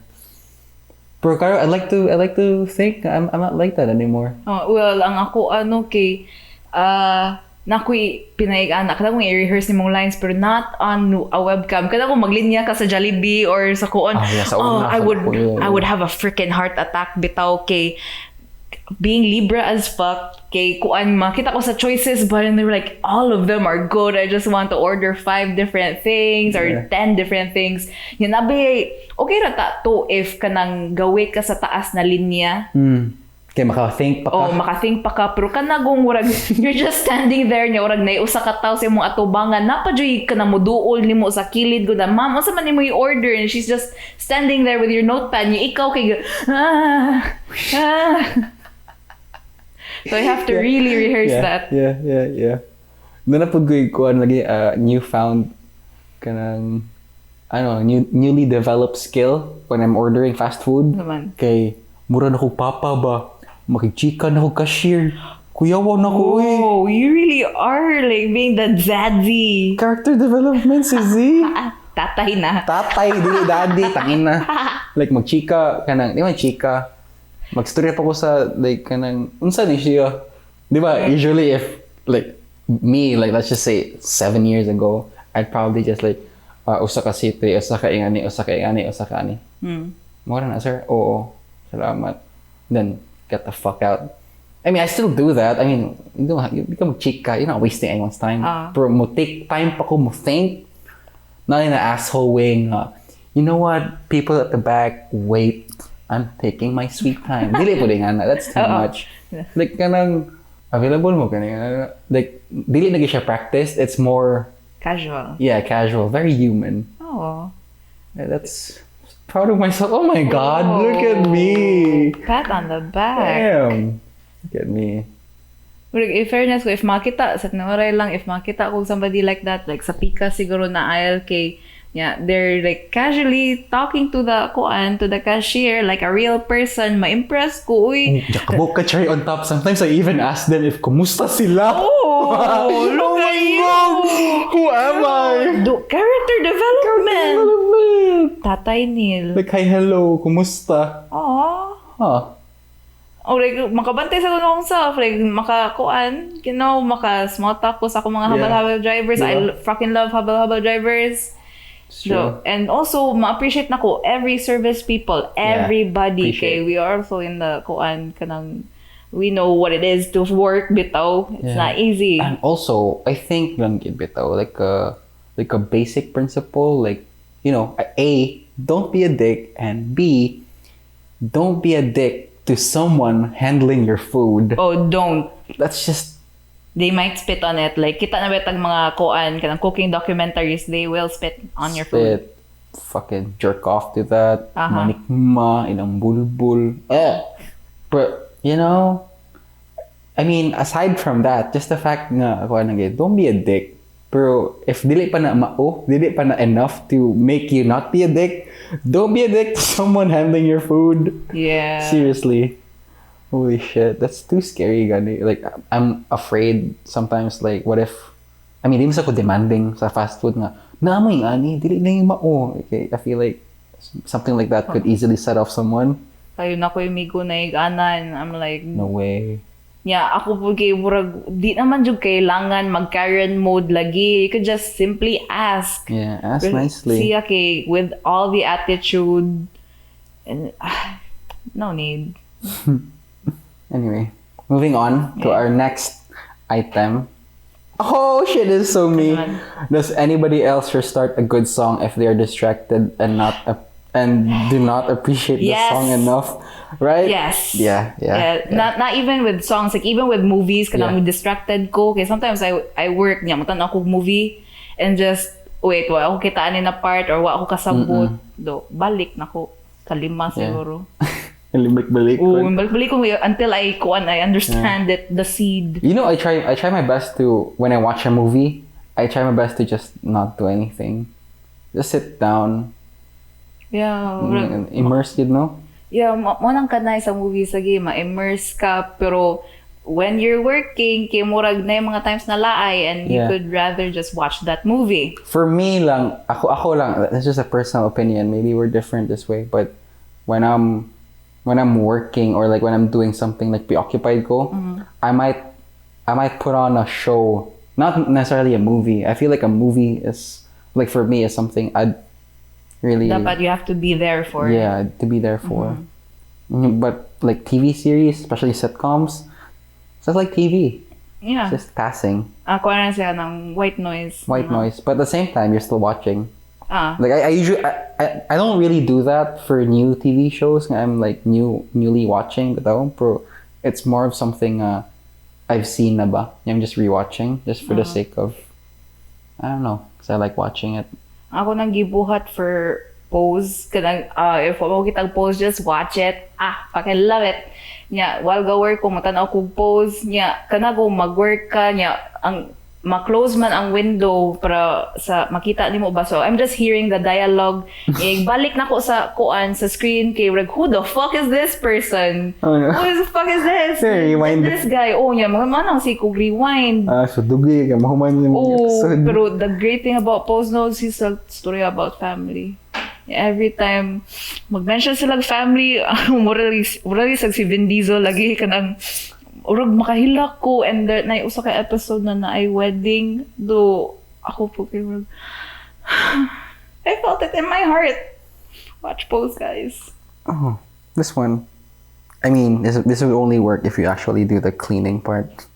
Pero Caro, I like to think I'm not like that anymore. Oh, well, ang ako kay nakoy pinaiga-ana kada kong i-rehearse ni mong lines pero not on a webcam. Kada ko maglinya ka sa Jollibee or sa kuon. Yeah, sa una, I would have a freaking heart attack bitaw kay being Libra as fuck kay kuan makita ko sa choices but and they were like all of them are good. I just want to order 5 different things or 10 different things. Yan abi okay ra ta to if kanang gawi ka sa taas na linya. Kaya maka-think pa ka. Oh, maka-think pa ka pero kanagong murag you're just standing there nya murag nay usa ka tawo sa imong atubangan napajoy ka na moduol nimo sa kilid ko na ma'am unsa man nimo i-order and she's just standing there with your notepad nya ikaw kay So I have to really rehearse that. Yeah. Nanapod ko lagi newfound kanang newly developed skill when I'm ordering fast food. Naman. Kay mura na ko papa ba makichika na ko cashier. Kuyawan ako Oh, you really are like being the zaddy. Character development si Z. Tatay na. Tatay, dili daddy, tangin na. Like magchika kanang, di man chika. Magstorya pa ko sa like kanang unsa ni siya. Di ba? Usually if like me, like let's just say 7 years ago, I'd probably just like usa ka city, usa ka ingani. Mura na sir. Oo. Salamat. Then get the fuck out. I mean, I still do that. I mean, you become chika, you're not wasting anyone's time. Pero mo take time pa ko mo think. Not in an asshole way nga, you know what, people at the back, wait, I'm taking my sweet time. Dili po din nga na, that's too much. Like, kanang, available mo kanang, like, dili na siya practiced, it's more... Casual. Yeah, casual, very human. Oh. That's proud of myself. Oh my God, look at me. Pat on the back. Damn. Look at me. But in fairness ko, if makita, sa tinawaray lang, if makita ko somebody like that, like sa pika siguro na aisle kay, yeah, they're like casually talking to the cashier like a real person, ma-impress ko, uy. Yakabok ka cherry on top. Sometimes I even ask them if kumusta sila. Oh, look at you. Who am I? Character development. Tatay Neil. Like, hi, hello, kumusta? Aww. Huh. O like, makabantay sa akong self, like, makakuan, you know, maka-small talk ko sa akong mga habal-habal drivers. Yeah. I fucking love habal-habal drivers. So, and also, ma-appreciate na ko every service people, everybody. Kay we are also in the kuan, kanang, we know what it is to work bitaw. It's not easy. And also, I think lang gid bitaw, like a basic principle, like, you know, A, don't be a dick, and B, don't be a dick to someone handling your food. Oh, don't. That's just... They might spit on it. Like, kita na betag mga kuan, kanang cooking documentaries, they will spit on your food. Fucking jerk off to that. Manikma, ilang bulbul. But, you know, I mean, aside from that, just the fact na, don't be a dick. Pero if dili pa na enough to make you not be a dick, don't be a dick to someone handling your food. Yeah. Seriously. Holy shit, that's too scary, gani. Like, I'm afraid sometimes, like, what if, I mean, di mas ako demanding sa fast food nga, naamoy nga ni, dili na yung mao. Okay, I feel like something like that could easily set off someone. Kayo na ko yung migo na igana, and I'm like, no way. Yeah, ako po kay murag, di naman jud kailangan mag-Karen mode lagi. You could just simply ask. Yeah, ask nicely. Siya kay, with all the attitude, and no need. Anyway, moving on to our next item. Oh shit, this is so me. Does anybody else restart a good song if they are distracted and do not appreciate the song enough? Right? Yes. Yeah. Not even with songs, like even with movies, kanang distracted ko. Okay, sometimes I work niya, mutan ako movie and just wait, wa ako kitaan ni na part or wa ako kasabot. Do balik na ko kalima siguro. Balik-balik. Balik ko until I understand it, the seed. You know, I try my best to, when I watch a movie, I try my best to just not do anything. Just sit down. Yeah. Immerse, you know? Yeah, mo nang kanay sa movies lagi, ma-immerse ka, pero when you're working, kay murag na yung mga times na laay and you could rather just watch that movie. For me lang, ako lang, that's just a personal opinion. Maybe we're different this way, but when I'm working or like when I'm doing something like preoccupied ko, I might put on a show, not necessarily a movie. I feel like a movie is, like for me, is something I'd really... But you have to be there for. Yeah, to be there for. But like TV series, especially sitcoms, it's just like TV. Yeah. It's just passing. Ako na siya ng white noise. White noise. But at the same time, you're still watching. Like I usually I don't really do that for new TV shows. I'm like newly watching, but it's more of something I've seen na ba. I'm just rewatching just for the sake of, I don't know, because I like watching it. Ako nang gibuhat for Pose. Kanang if mo kitag Pose, just watch it. Fucking love it. Nya while go work ko matanaw ko Pose. Nya kana go mag-work ka nya ang ma-close man ang window para sa makita nimo ba. So I'm just hearing the dialogue. Balik na ko sa kuan sa screen kay who the fuck is this person? Oh, no. Who the fuck is this? Rewind. This guy. Oh, nya manang si kog rewind. So dugi ka mahuman yung episode. Pero the great thing about Pose knows his story about family. Every time mag-mention sila family, morally sa si Vin Diesel lagi kanang urag makahilak ko, and there na usa ka episode na ay wedding do ako po kay urag I felt it in my heart. Watch Pose, guys. Oh, this one I mean, this would only work if you actually do the cleaning part.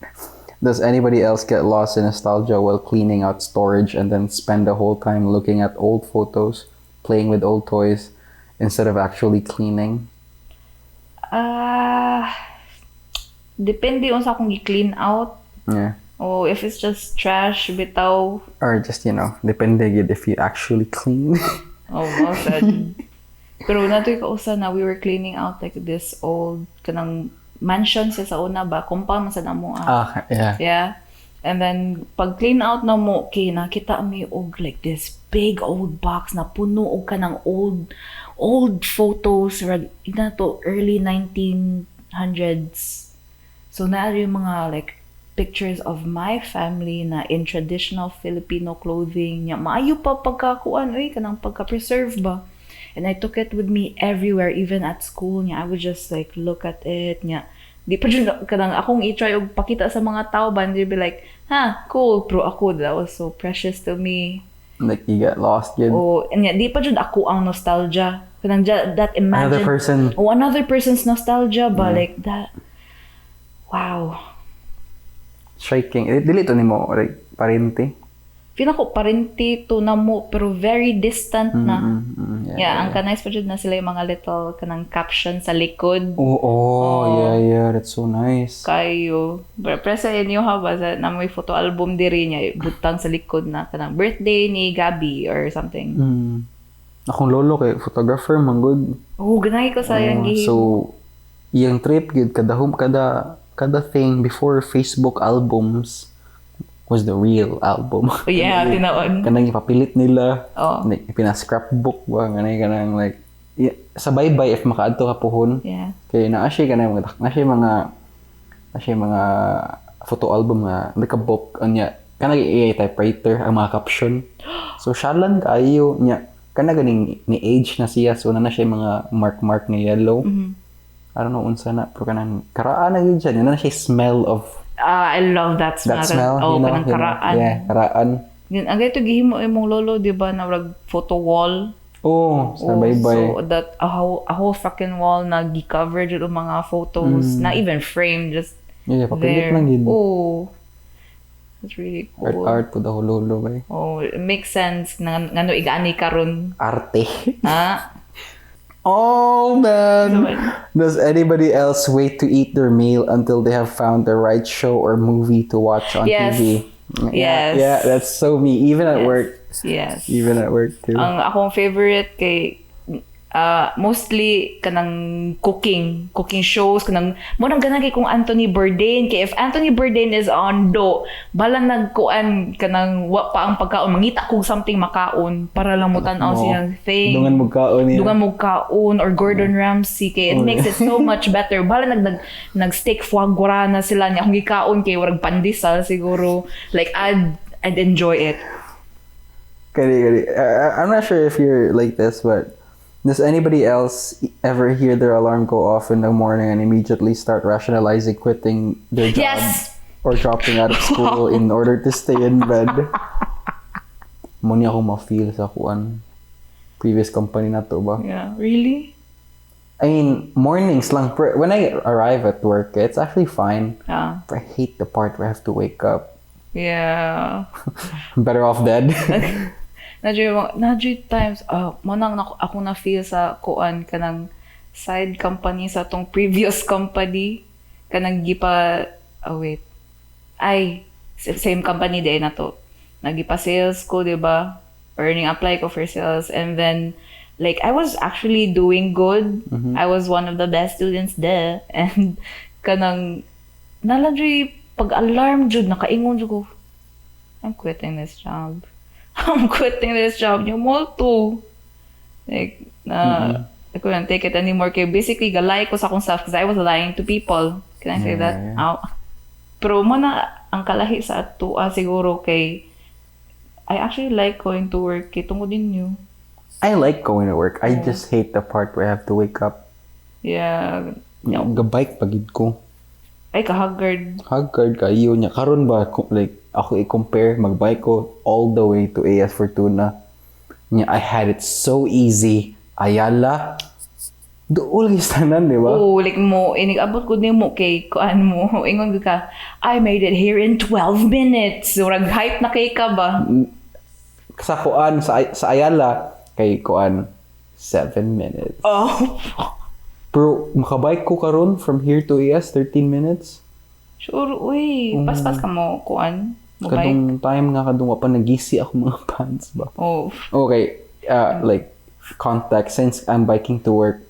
Does anybody else get lost in nostalgia while cleaning out storage and then spend the whole time looking at old photos, playing with old toys, instead of actually cleaning? Depende on sa akong i-clean out. Yeah. O if it's just trash, bitaw. Or just, depende gid if you actually clean. Oh, well said. Pero natoy kausa na we were cleaning out like this old kanang mansion sa una ba, compound man sa namo. Yeah. Yeah. And then pag clean out na mo, nakita mi og like this big old box na puno og kanang old photos ina to early 1900s. So na yung mga like pictures of my family na in traditional Filipino clothing. Nya maayo pa pagkakuan kanang pagka-preserve ba. And I took it with me everywhere, even at school. Nya, I would just like look at it. Nya, di pa dyan kanang akong i-try og pakita sa mga tao ba, and they'd be like, cool. Pero ako, that was so precious to me. Like you get lost, yun. Oh, and nya, di pa dyan ako ang nostalgia. Kanang that imagine. Another person. Oh, another person's nostalgia ba, like that. Wow. Striking. Dili to nimo like parente. Pinako parente to na mo, pero very distant na. Yeah, ang kanais pa dyan na sila yung mga little kanang caption sa likod. Yeah, that's so nice. Kayo. Pero sa inyo ha ba, na may photo album diri niya, butang sa likod na kanang birthday ni Gabi or something. Akong lolo kay photographer, manggod. Ganay ko sa yung gihimo. So, yung trip, yun, kada thing before Facebook albums was the real album. Tinaon. Kanang ipapilit nila. Like, pina-scrapbook ba? Kanang like, sa bye-bye if makaadto ka pohon. Yeah. Kaya naasya mga photo album nga naka-book anya kanang AI typewriter ang mga caption. So shalan kayo nya kana ganing ni age na siya, so na siya mga mark na yellow. I don't know unsa na, pero kanang karaan na yun siya. Na siya smell of I love that smell. That smell, kanang karaan. Yeah, karaan. Yun, ang gaito gihimo imong lolo, di ba, na wag photo wall. Sa bye-bye. So that a whole fucking wall na gi-cover jud og mga photos, not even framed, just papilit there. lang yun. That's really cool. Art po daw lolo ba? It makes sense ngano igani karon. Arte. So, man! Does anybody else wait to eat their meal until they have found the right show or movie to watch on TV? Yes. Yeah, that's so me. Even at work. Yes. Even at work too. Ang akong favorite kay mostly kanang cooking shows, kanang mo nang ganang kay kung Anthony Bourdain, kay if Anthony Bourdain is on balang nagkuan kanang wa pa ang pagkaon, mangita kog something makaon para lang mo tan-aw siyang thing. Dungan mo kaon or Gordon Ramsay, kay it makes it so much better. Balang nag steak foie gras na sila niya kung gikaon kay warag pandesal siguro, like I'd enjoy it. Kali. I'm not sure if you're like this, but does anybody else ever hear their alarm go off in the morning and immediately start rationalizing quitting their job or dropping out of school in order to stay in bed? Muna ako ma-feel sa kuan previous company na to ba? Yeah, really? I mean, mornings lang. When I arrive at work, it's actually fine. But I hate the part where I have to wake up. Yeah. Better off dead. Nadyo times, manang ako na feel sa kuan kanang side company sa tong previous company, kanang same company din na to. Nagipa sales ko, diba? Earning apply ko for sales, and then like I was actually doing good. I was one of the best students there, and kanang naladri pag alarm jud nakaingon jud ko, I'm quitting this job. Niyo mo to. Like, I couldn't take it anymore. Kaya basically, galay ko sa akong self because I was lying to people. Can I say that? Yeah. Pero mo na ang kalahi sa ato siguro kay I actually like going to work. Kay tungod din nyo. I like going to work. I just hate the part where I have to wake up. Yeah. Gabike pagid ko. Ay, kahagard. Haggard kayo niya. Karon ba, like, ako i-compare, magbike ko all the way to AS Fortuna. I had it so easy. Ayala, Dool is tanan, di ba? Oo, like mo, inigabot ko nimo kay kuan mo. Ingon ka, I made it here in 12 minutes. So, hype na kay ka ba? Sa kuan, sa Ayala, kay kuan, 7 minutes. Oh. Pero makabike ko karon from here to ES, 13 minutes. Sure, uy. Paspas ka mo, kuan. Mo bike. Kadong time nga kadong pa nagisi ako mga pants ba. Oh. Okay, like context, since I'm biking to work,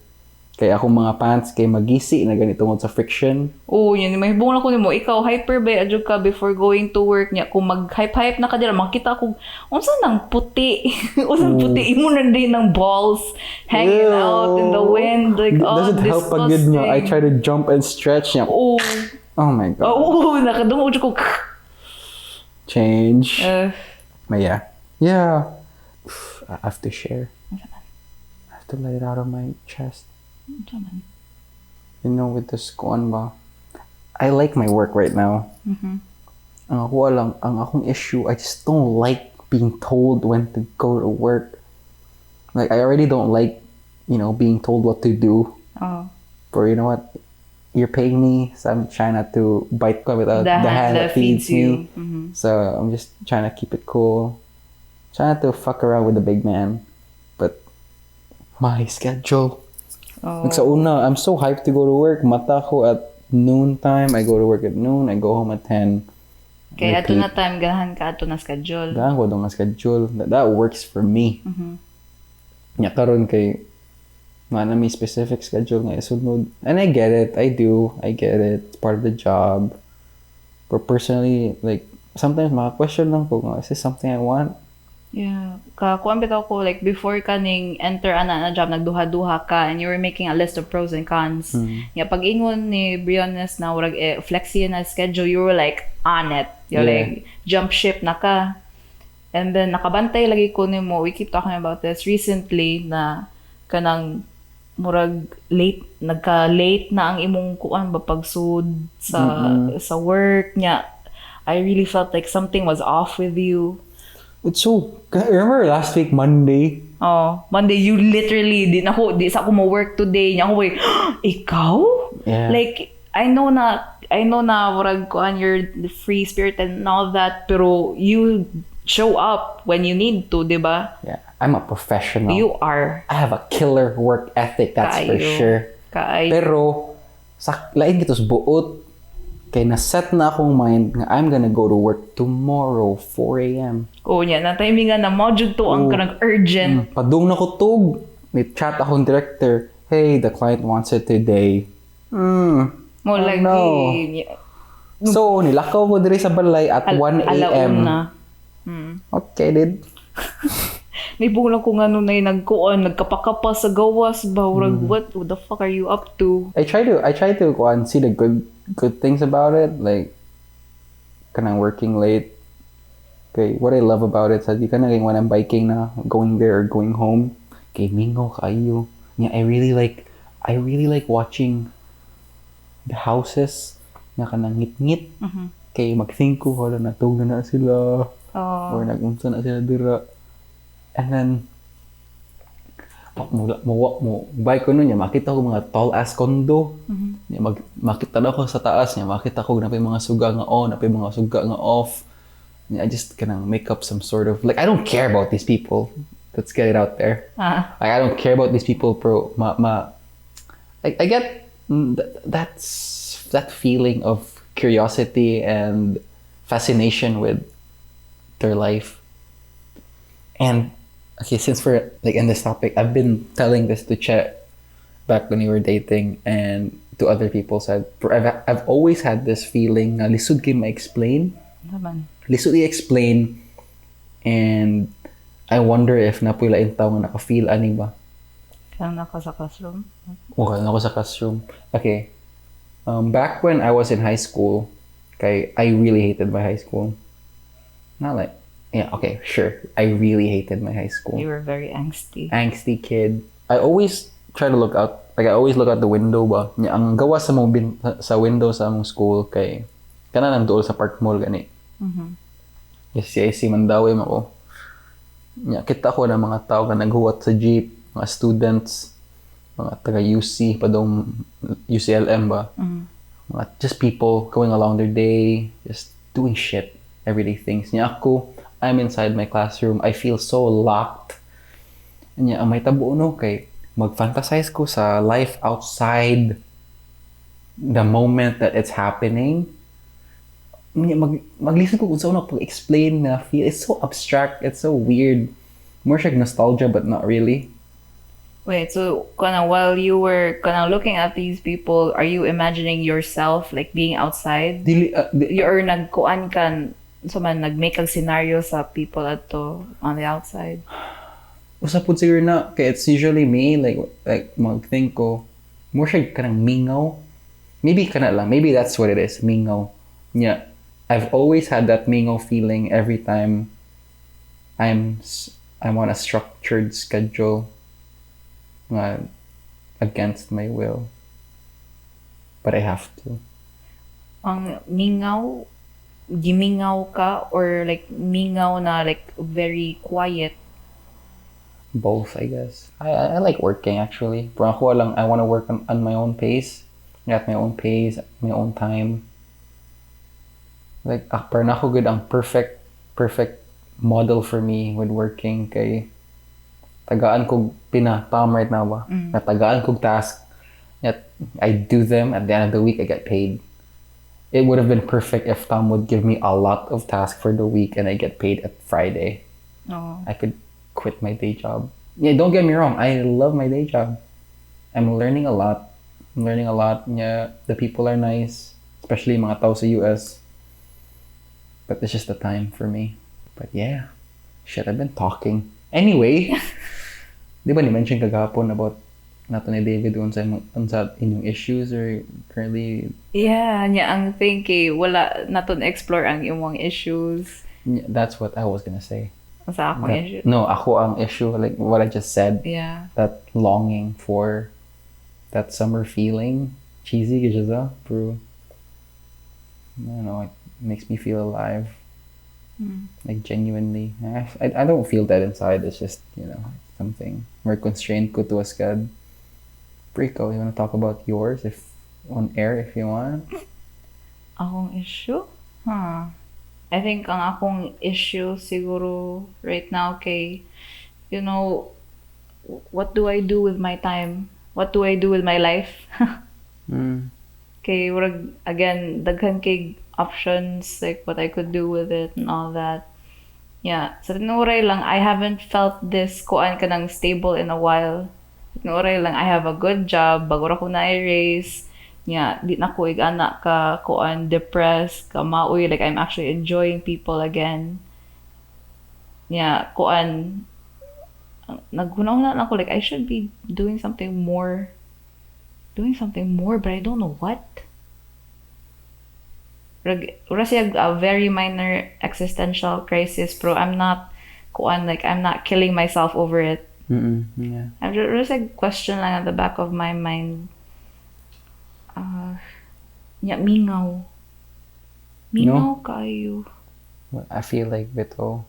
kay ako mga pants kay magisi na ganito sa friction. Oo, yun. May hibong na ko nimo. Ikaw, hyper ba adyo ka before going to work niya? Kung mag-hype-hype na ka dira, makita ko, unsa nang puti? Unsa puti? Imo na din ng balls hanging out in the wind. Like, Doesn't help pag good nga. I try to jump and stretch niya. Oo. Oh my God. Oo, nakadungo ko. Change. But yeah. Yeah. I have to share. I have to let it out of my chest. You know, with this kuan ba? I like my work right now. Ang ako lang, ang akong issue, I just don't like being told when to go to work. Like, I already don't like, you know, being told what to do. Oh. But you know what? You're paying me, so I'm trying not to bite without the hand that feeds me. So I'm just trying to keep it cool. Trying not to fuck around with the big man. But my schedule. Like sa una, I'm so hyped to go to work. Mata ko at noon time. I go to work at noon. I go home at 10. Kaya ato na time, ganahan ka ato na schedule. Ganahan ko doon nga schedule. That works for me. Nya karon kay na may specific schedule nga isunod. And I get it. I do. I get it. It's part of the job. But personally, like, sometimes maka-question lang ko, is this something I want? Yeah. Kuan bitaw ko, like, before ka ning enter na job, nagduha-duha ka, and you were making a list of pros and cons. Yeah, pag ingon ni Briones na warag flexi na schedule, you were like, on it. You're like, jump ship na ka. And then, nakabantay lagi ko ni mo, we keep talking about this recently, na kanang murag late, nagka-late na ang imong kuan ba pagsud sa work niya. I really felt like something was off with you. It's so, remember last week, Monday? Oh, Monday, you literally, di sa ako mo work today. Niya ako, wait, ikaw? Yeah. Like, I know na, warag ko, and you're the free spirit and all that, pero you show up when you need to, di ba? Yeah, I'm a professional. You are. I have a killer work ethic, that's for sure. Pero, lain kitos buot, kay na-set na akong mind nga I'm gonna go to work tomorrow, 4 a.m. Oo niya, na timing nga na module to ang kanang urgent. Padung na ko tug. May chat akong director. Hey, the client wants it today. Mo like, no. So, nilakaw ko diri sa balay at 1 a.m. Okay, dude. Naibulang ko nga nun na nagkuon, nagkapakapa sa gawas ba? What the fuck are you up to? I try to see the good things about it, like kanang working late. Okay, what I love about it, sa di ka na when I'm biking na going there or going home, kay mingo kayo. Yeah, I really like watching the houses na kanang ngit-ngit. Kay mag-think ko wala natog na sila. Or nagunsa na sila dira. And then mo bike ko nun niya, makita ko mga tall ass condo. Makita na ako sa taas niya, makita ko na mga suga nga on, na mga suga nga off. I just kanang make up some sort of, like, I don't care about these people. Let's get it out there. Like, I don't care about these people, pero I get that feeling of curiosity and fascination with their life. And okay, since we're like in this topic, I've been telling this to Chet back when we were dating and to other people. Said I've always had this feeling na lisod kay ma-explain. Lisod i-explain, and I wonder if napula in tao nga naka-feel ani ba? Kaya nako sa classroom? Okay, nako sa classroom. Okay. Back when I was in high school, I really hated my high school. Not like, yeah, okay, sure. I really hated my high school. You were very angsty. Angsty kid. I always try to look out, like I always look out the window ba. Ang gawa sa sa window sa among school kay kana nang duol sa Park Mall gani. Yes, si Mandawi mo ko. Kita ko na mga tao nga naghuwat sa jeep, mga students. mga taga UC pa daw, UCLM ba? Mga just people going along their day, just doing shit, everyday things. Niya ako, I'm inside my classroom, I feel so locked. Niya, ang may tabo no, kay mag-fantasize ko sa life outside the moment that it's happening. Niya, mag-listen ko kung saan ako pag-explain na feel. It's so abstract, it's so weird. More siya nostalgia, but not really. Wait, so while you were looking at these people, are you imagining yourself like being outside? Or nagkuan kan so man nag-make ang scenario sa people ato on the outside? Usapod siguro na, kaya it's usually me, like mag-think ko, more siya kanang mingaw. Maybe kana lang, maybe that's what it is, mingaw. Yeah, I've always had that mingaw feeling every time I'm on a structured schedule. Against my will, but I have to. Ang mingaw, gimingaw ka or like mingaw na like very quiet? Both, I guess. I like working actually. Pero ako lang, I want to work on my own pace. At my own pace, my own time. Like, parang ako good ang perfect model for me with working kay tagaan kog Tom right now ba? Tagaan kog task. Yet I do them, at the end of the week I get paid. It would have been perfect if Tom would give me a lot of tasks for the week and I get paid at Friday. Oh. I could quit my day job. Yeah, don't get me wrong, I love my day job. I'm learning a lot. Yeah, the people are nice, especially mga tao sa US. But it's just the time for me. But yeah, shit, I've been talking. Anyway, di ba ni-mention kagapon about nato ni David unsa inyong issues or currently? Yeah, nya ang thinking wala naton explore ang imong issues. That's what I was gonna say. Sa akong issue. No, ako ang issue, like what I just said. Yeah. That longing for that summer feeling. Cheesy ka bro. I don't know, it makes me feel alive. Like genuinely. I don't feel that inside. It's just, something. We're constrained ko to a skad. Rico, you want to talk about yours if on air if you want? Akong issue? I think ang akong issue siguro right now kay, what do I do with my time? What do I do with my life? Kay again, daghan kay options, like what I could do with it and all that. Yeah, sa tinuray lang, I haven't felt this kuan ka ng stable in a while. Sa tinuray lang, I have a good job, bago ra ko na-erase. Yeah, di na ko igana ka kuan, depressed, ka maoy, like I'm actually enjoying people again. Yeah, kuan, naghunahuna na ako, like I should be doing something more, but I don't know what. Ura siya a very minor existential crisis, pero I'm not killing myself over it. Yeah. There's a question lang at the back of my mind. Mingaw kayo. Well, I feel like Vito,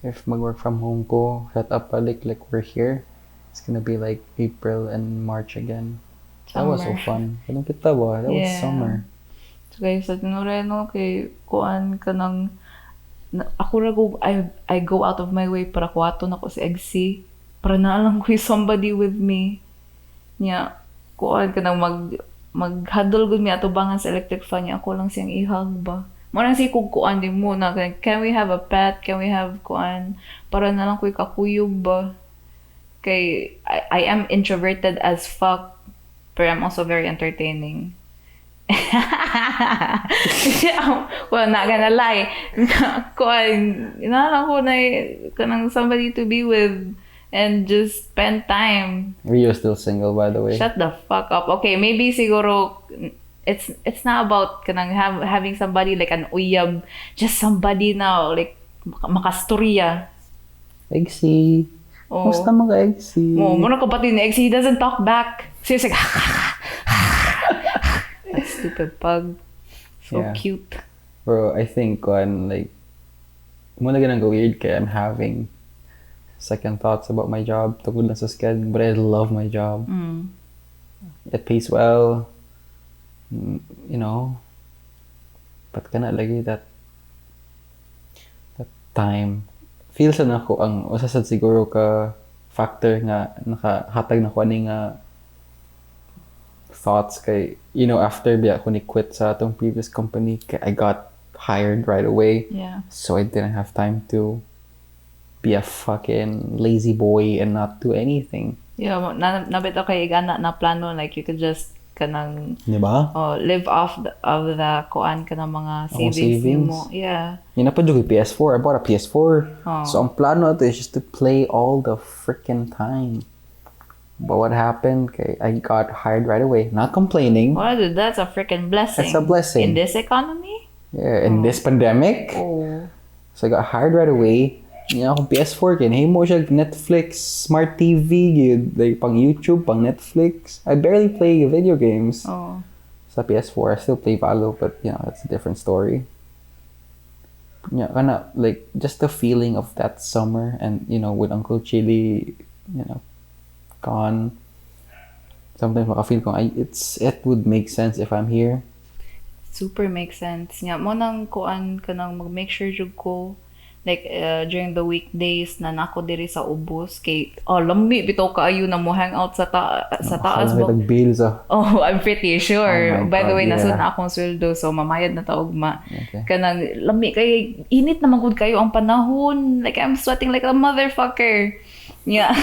if mag-work from home ko, set up like we're here, it's gonna be like April and March again. That was so fun. Anong kita ba? That was summer. So guys, sa tinureno kay kuan ka ng ako I go out of my way para kuwaton ako sa EGC para naalang ko somebody with me. Nya kuan ka ng mag-huddle gud mi ato bangan sa electric fan niya, ako lang siyang ihag ba. Mo nang si kuan din mo na can we have a pet? Can we have kuan para nalang ko kakuyog ba. Kay I am introverted as fuck, but I'm also very entertaining. Well, not gonna lie. Inalang ko na kanang somebody to be with and just spend time. Rio still single, by the way. Shut the fuck up. Okay, maybe siguro it's not about kanang having somebody like an uyab, just somebody now like makastorya. Eggsy. Oh. Musta mga Eggsy? Oh, muna kapatid ni Eggsy, he doesn't talk back. So he's like, that stupid pug. So cute. Bro, I think like muna ganang go weird kaya I'm having second thoughts about my job tungkol na sa sked, but I love my job. It pays well. You know, but kana lagi that time. Feels na ako ang usa sad siguro ka factor nga nakahatag na ko ani nga thoughts kay after biya ako ni quit sa atong previous company kay I got hired right away. Yeah. So I didn't have time to be a fucking lazy boy and not do anything. Yeah, nabit ako kay gana na plano like you could just kanang Diba? live off of the kuan kanang mga savings mo. Yeah. Yun na pa yung PS4. I bought a PS4. Oh. So ang plano ito is just to play all the freaking time. But what happened? Okay, I got hired right away. Not complaining. Well, that's a freaking blessing. It's a blessing. In this economy? Yeah, in this pandemic. Oh. So I got hired right away. Kung PS4 kin, hey mo siya Netflix, smart TV, like pang YouTube, pang Netflix. I barely play video games. Oh. Sa PS4, I still play Valo, but that's a different story. Kinda like just the feeling of that summer and with Uncle Chili, gone. Sometimes makafeel ko it would make sense if I'm here. Super makes sense. Nga mo nang kuan kanang mag-make sure jud ko like during the weekdays na nako diri sa ubos kay lami bitaw kaayo na mo hang out sa taas ba bills Oh, I'm pretty sure. Oh my By the God, way, yeah. nasud na akong sweldo so mamayad na ta ugma. Okay. Kanang lami kay init na magud kayo ang panahon. Like I'm sweating like a motherfucker. Yeah.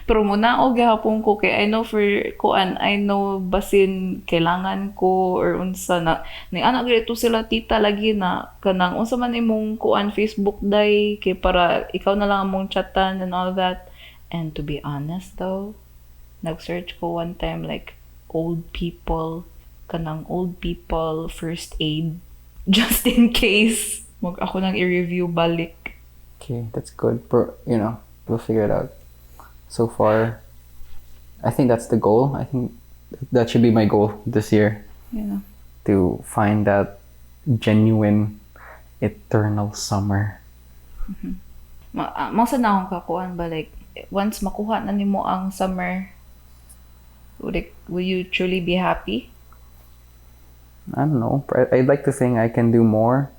Pero muna og gihapon ko kay I know basin kailangan ko or unsa na ni anak dito sila tita lagi na kanang unsa man imong kuan Facebook day kay para ikaw na lang among chatan and all that. And to be honest though, nag-search ko one time like old people first aid just in case ako nang i-review balik. Okay, that's good. But we'll figure it out. So far, I think that's the goal. I think that should be my goal this year. Yeah. To find that genuine, eternal summer. Masa na akong kakuan ba like once makuha na nimo ang summer, will you truly be happy? I don't know. I'd like to think I can do more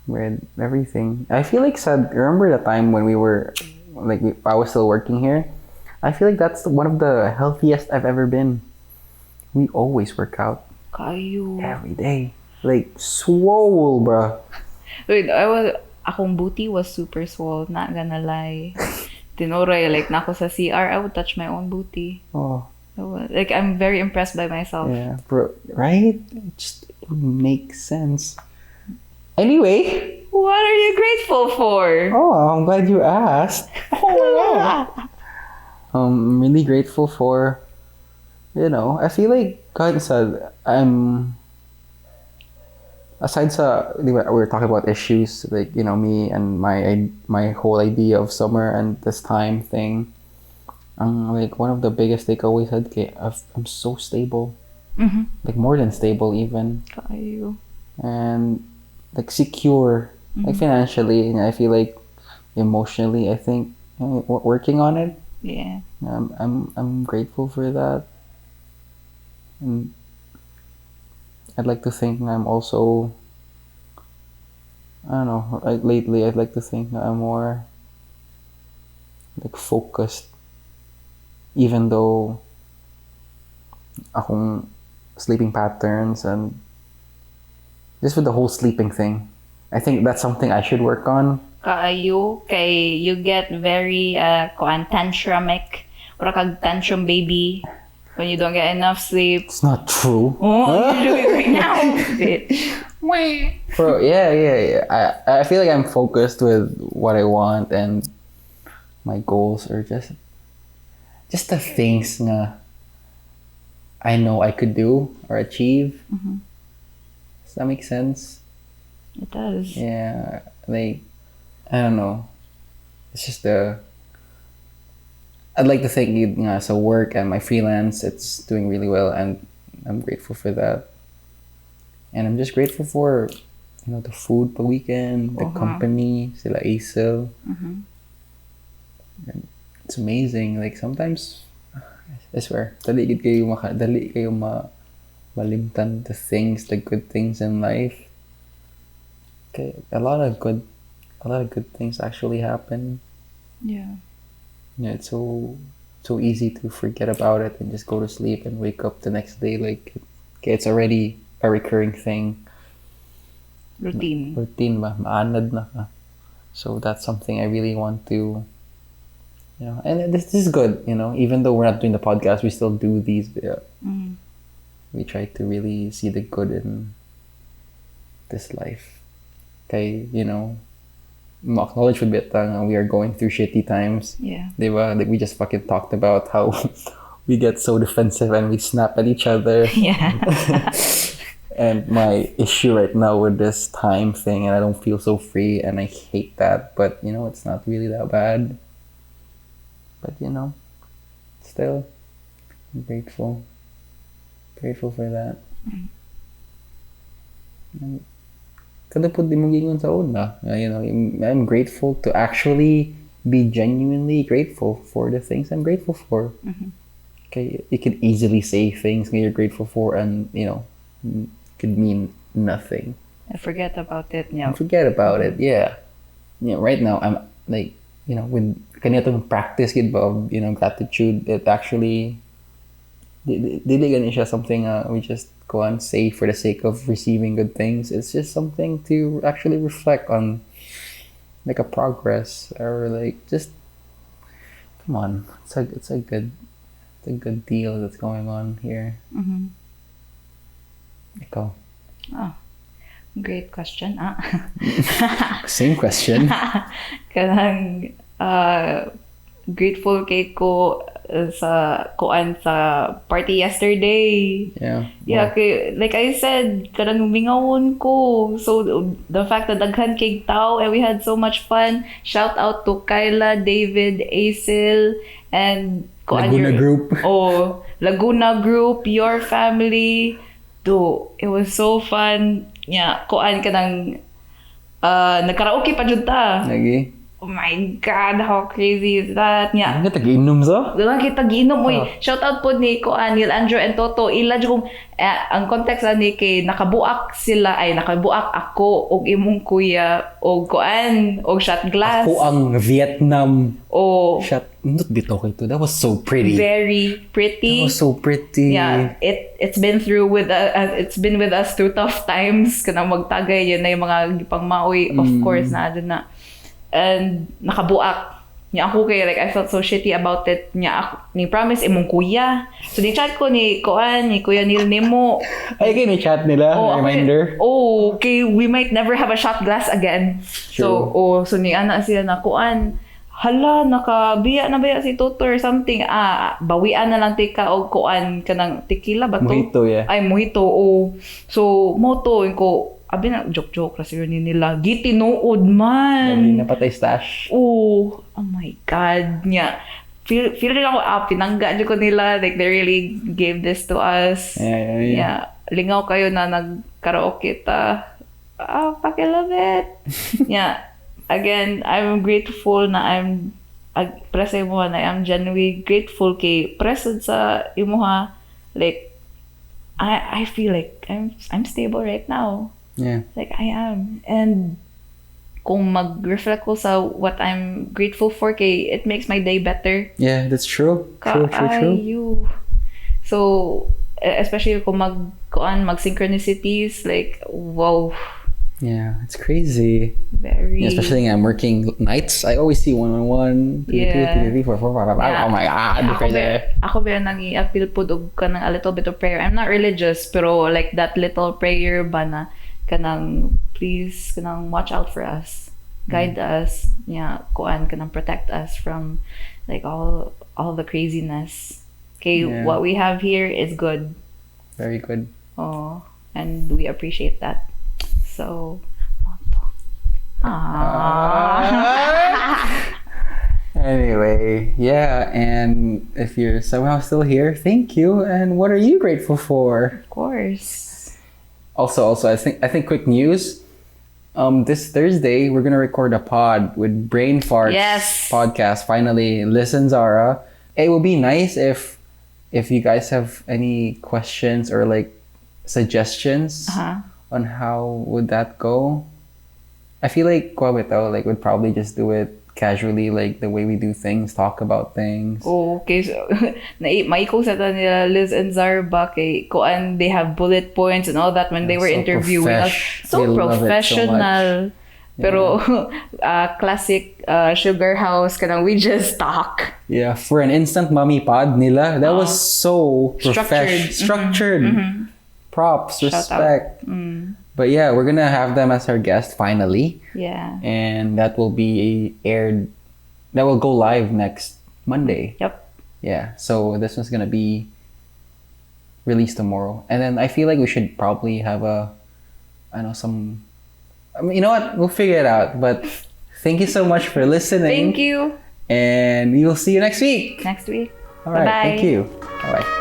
with everything. I feel like remember the time when we were I was still working here? I feel like that's one of the healthiest I've ever been. We always work out. Kayo. Every day. Like swole, bro. Wait, akong booty was super swole, not gonna lie. Tinoray, like nako sa CR, I would touch my own booty. Oh. Like I'm very impressed by myself. Yeah, bro. Right? It would make sense. Anyway. What are you grateful for? Oh, I'm glad you asked. I'm really grateful for, I feel like God said aside sa, we were talking about issues, like, me and my whole idea of summer and this time thing. Like one of the biggest takeaways I'm so stable. Mm-hmm. Like more than stable even. Kayo. And like secure. Like financially, and I feel like emotionally, I think working on it. Yeah. I'm grateful for that, and I'd like to think I'm also. I don't know. Lately, I'd like to think I'm more like focused, even though akong sleeping patterns and just with the whole sleeping thing. I think that's something I should work on. Kaayo, kay you get very tantramic. Or kag tantrum baby when you don't get enough sleep. It's not true. Oh, you're doing it right now, bitch. Bro, yeah. I feel like I'm focused with what I want and my goals are just the things nga I know I could do or achieve. Mm-hmm. Does that make sense? It does. Yeah, like I don't know. It's just I'd like to think so work and my freelance, it's doing really well, and I'm grateful for that. And I'm just grateful for the food per weekend, the company, sila Acel. Mm-hmm. It's amazing. Like sometimes I swear, dali kayo malimtan the things, the good things in life. Okay, a lot of good things actually happen. Yeah. Yeah, it's so easy to forget about it and just go to sleep and wake up the next day like okay, it's already a recurring thing. Routine ba? Maanad na ka. So that's something I really want to, and this is good, even though we're not doing the podcast, we still do these. We try to really see the good in this life. Okay, acknowledge with bit we are going through shitty times. Yeah. Diba? Like we just fucking talked about how we get so defensive and we snap at each other. Yeah. And my issue right now with this time thing, and I don't feel so free, and I hate that. But it's not really that bad. But still, I'm grateful for that. Kada po di mo gingon sa una. I'm grateful to actually be genuinely grateful for the things I'm grateful for. Okay, you could easily say things that you're grateful for, and could mean nothing. I forget about it. Yeah. Forget about it. Yeah. Right now I'm like, with kanitong practice gid ba of, gratitude, it actually dili gani siya something we just go and say for the sake of receiving good things. It's just something to actually reflect on, like a progress, or like just come on. It's a good deal that's going on here. Ikaw. Oh, great question. Same question. Kanang grateful kay ko sa kuan sa party yesterday. Yeah. Yeah, kay, like I said, kanang mingawon ko. So the fact that daghan kay tao and we had so much fun. Shout out to Kyla, David, Acel, and Laguna Group. Oh, Laguna Group, your family. It was so fun. Yeah, kuan kanang nagkaraoke pa jud ta. Lagi. Oh my God, how crazy is that? Yeah. Ano ka tag-inom sa? Doon kita ginom. Shout out po ni Kuan, Neil, Andrew, and Toto. Ila kung ang context ni kay nakabuak ako og imong kuya og Kuan og shot glass. Ako ang Vietnam shot. Not bito kay to. That was so pretty. Very pretty. That was so pretty. Yeah, it's been with us through tough times. Kanang magtagay yun na yung mga gipangmaoy, of course na adun na. And nakabuak niya ako kay, like, I felt so shitty about it niya ako, ni promise imong kuya. So ni chat ko ni Kuya Neil nimo. Ay kay ni chat nila, reminder. Okay, we might never have a shot glass again. True. So ni ana siya na Kuan, hala nakabiya na ba si Toto or something. Bawian na lang tika og Kuan kanang tequila ba to? Mojito, yeah. Ay mojito. So mo to ko abi na joke kasi yun nila gitinuod man. Dali napatay stash. Oh my God. Yeah. Feel rin ako pinangga ko nila, like they really gave this to us. Yeah. Lingaw kayo na nag-karaoke ta. Fucking love it. Yeah. Again, I'm grateful na para sa imo na I'm genuinely grateful kay present sa imo ha. Like I feel like I'm stable right now. Yeah. Like I am. And kung mag-reflect ko sa what I'm grateful for kay it makes my day better. Yeah, that's true. True. So especially kung mag-synchronicities, like wow. Yeah, it's crazy. Very. Yeah, especially when I'm working nights. I always see 111, 2, 3, 4, 5. Yeah. Oh my God, crazy. Ako ba nag-i-appeal po og kanang a little bit of prayer. I'm not religious, pero like that little prayer ba na kanang please kanang watch out for us, guide us, kuan kanang protect us from like all the craziness. Okay, what we have here is good. Very good. And we appreciate that. So, anyway, yeah, and if you're somehow still here, thank you. And what are you grateful for? Of course. Also, I think quick news. This Thursday we're gonna record a pod with Brain Farts podcast. Finally, listen, Zara. It would be nice if if you guys have any questions or like suggestions Uh-huh. on how would that go, I feel like Kwabito like would probably just do it casually, like the way we do things, talk about things. Okay, so maiko sa ta nila Liz and Zarba kay kuan they have bullet points and all that when they were So interviewing us. So They love it so professional. Pero classic Sugarhouse kanang we just talk. Yeah, for an instant mommy pod nila, that was so Structured. structured. Props, Shout out. respect. But yeah, we're gonna have them as our guest finally, Yeah. and that will be aired. That will go live next Monday. Yep. Yeah, so this one's gonna be released tomorrow, and then I feel like we should probably have I know some. I mean, you know what? We'll figure it out. But thank you so much for listening. Thank you. And we will see you next week. Next week. All right. Bye-bye. Thank you. Bye bye.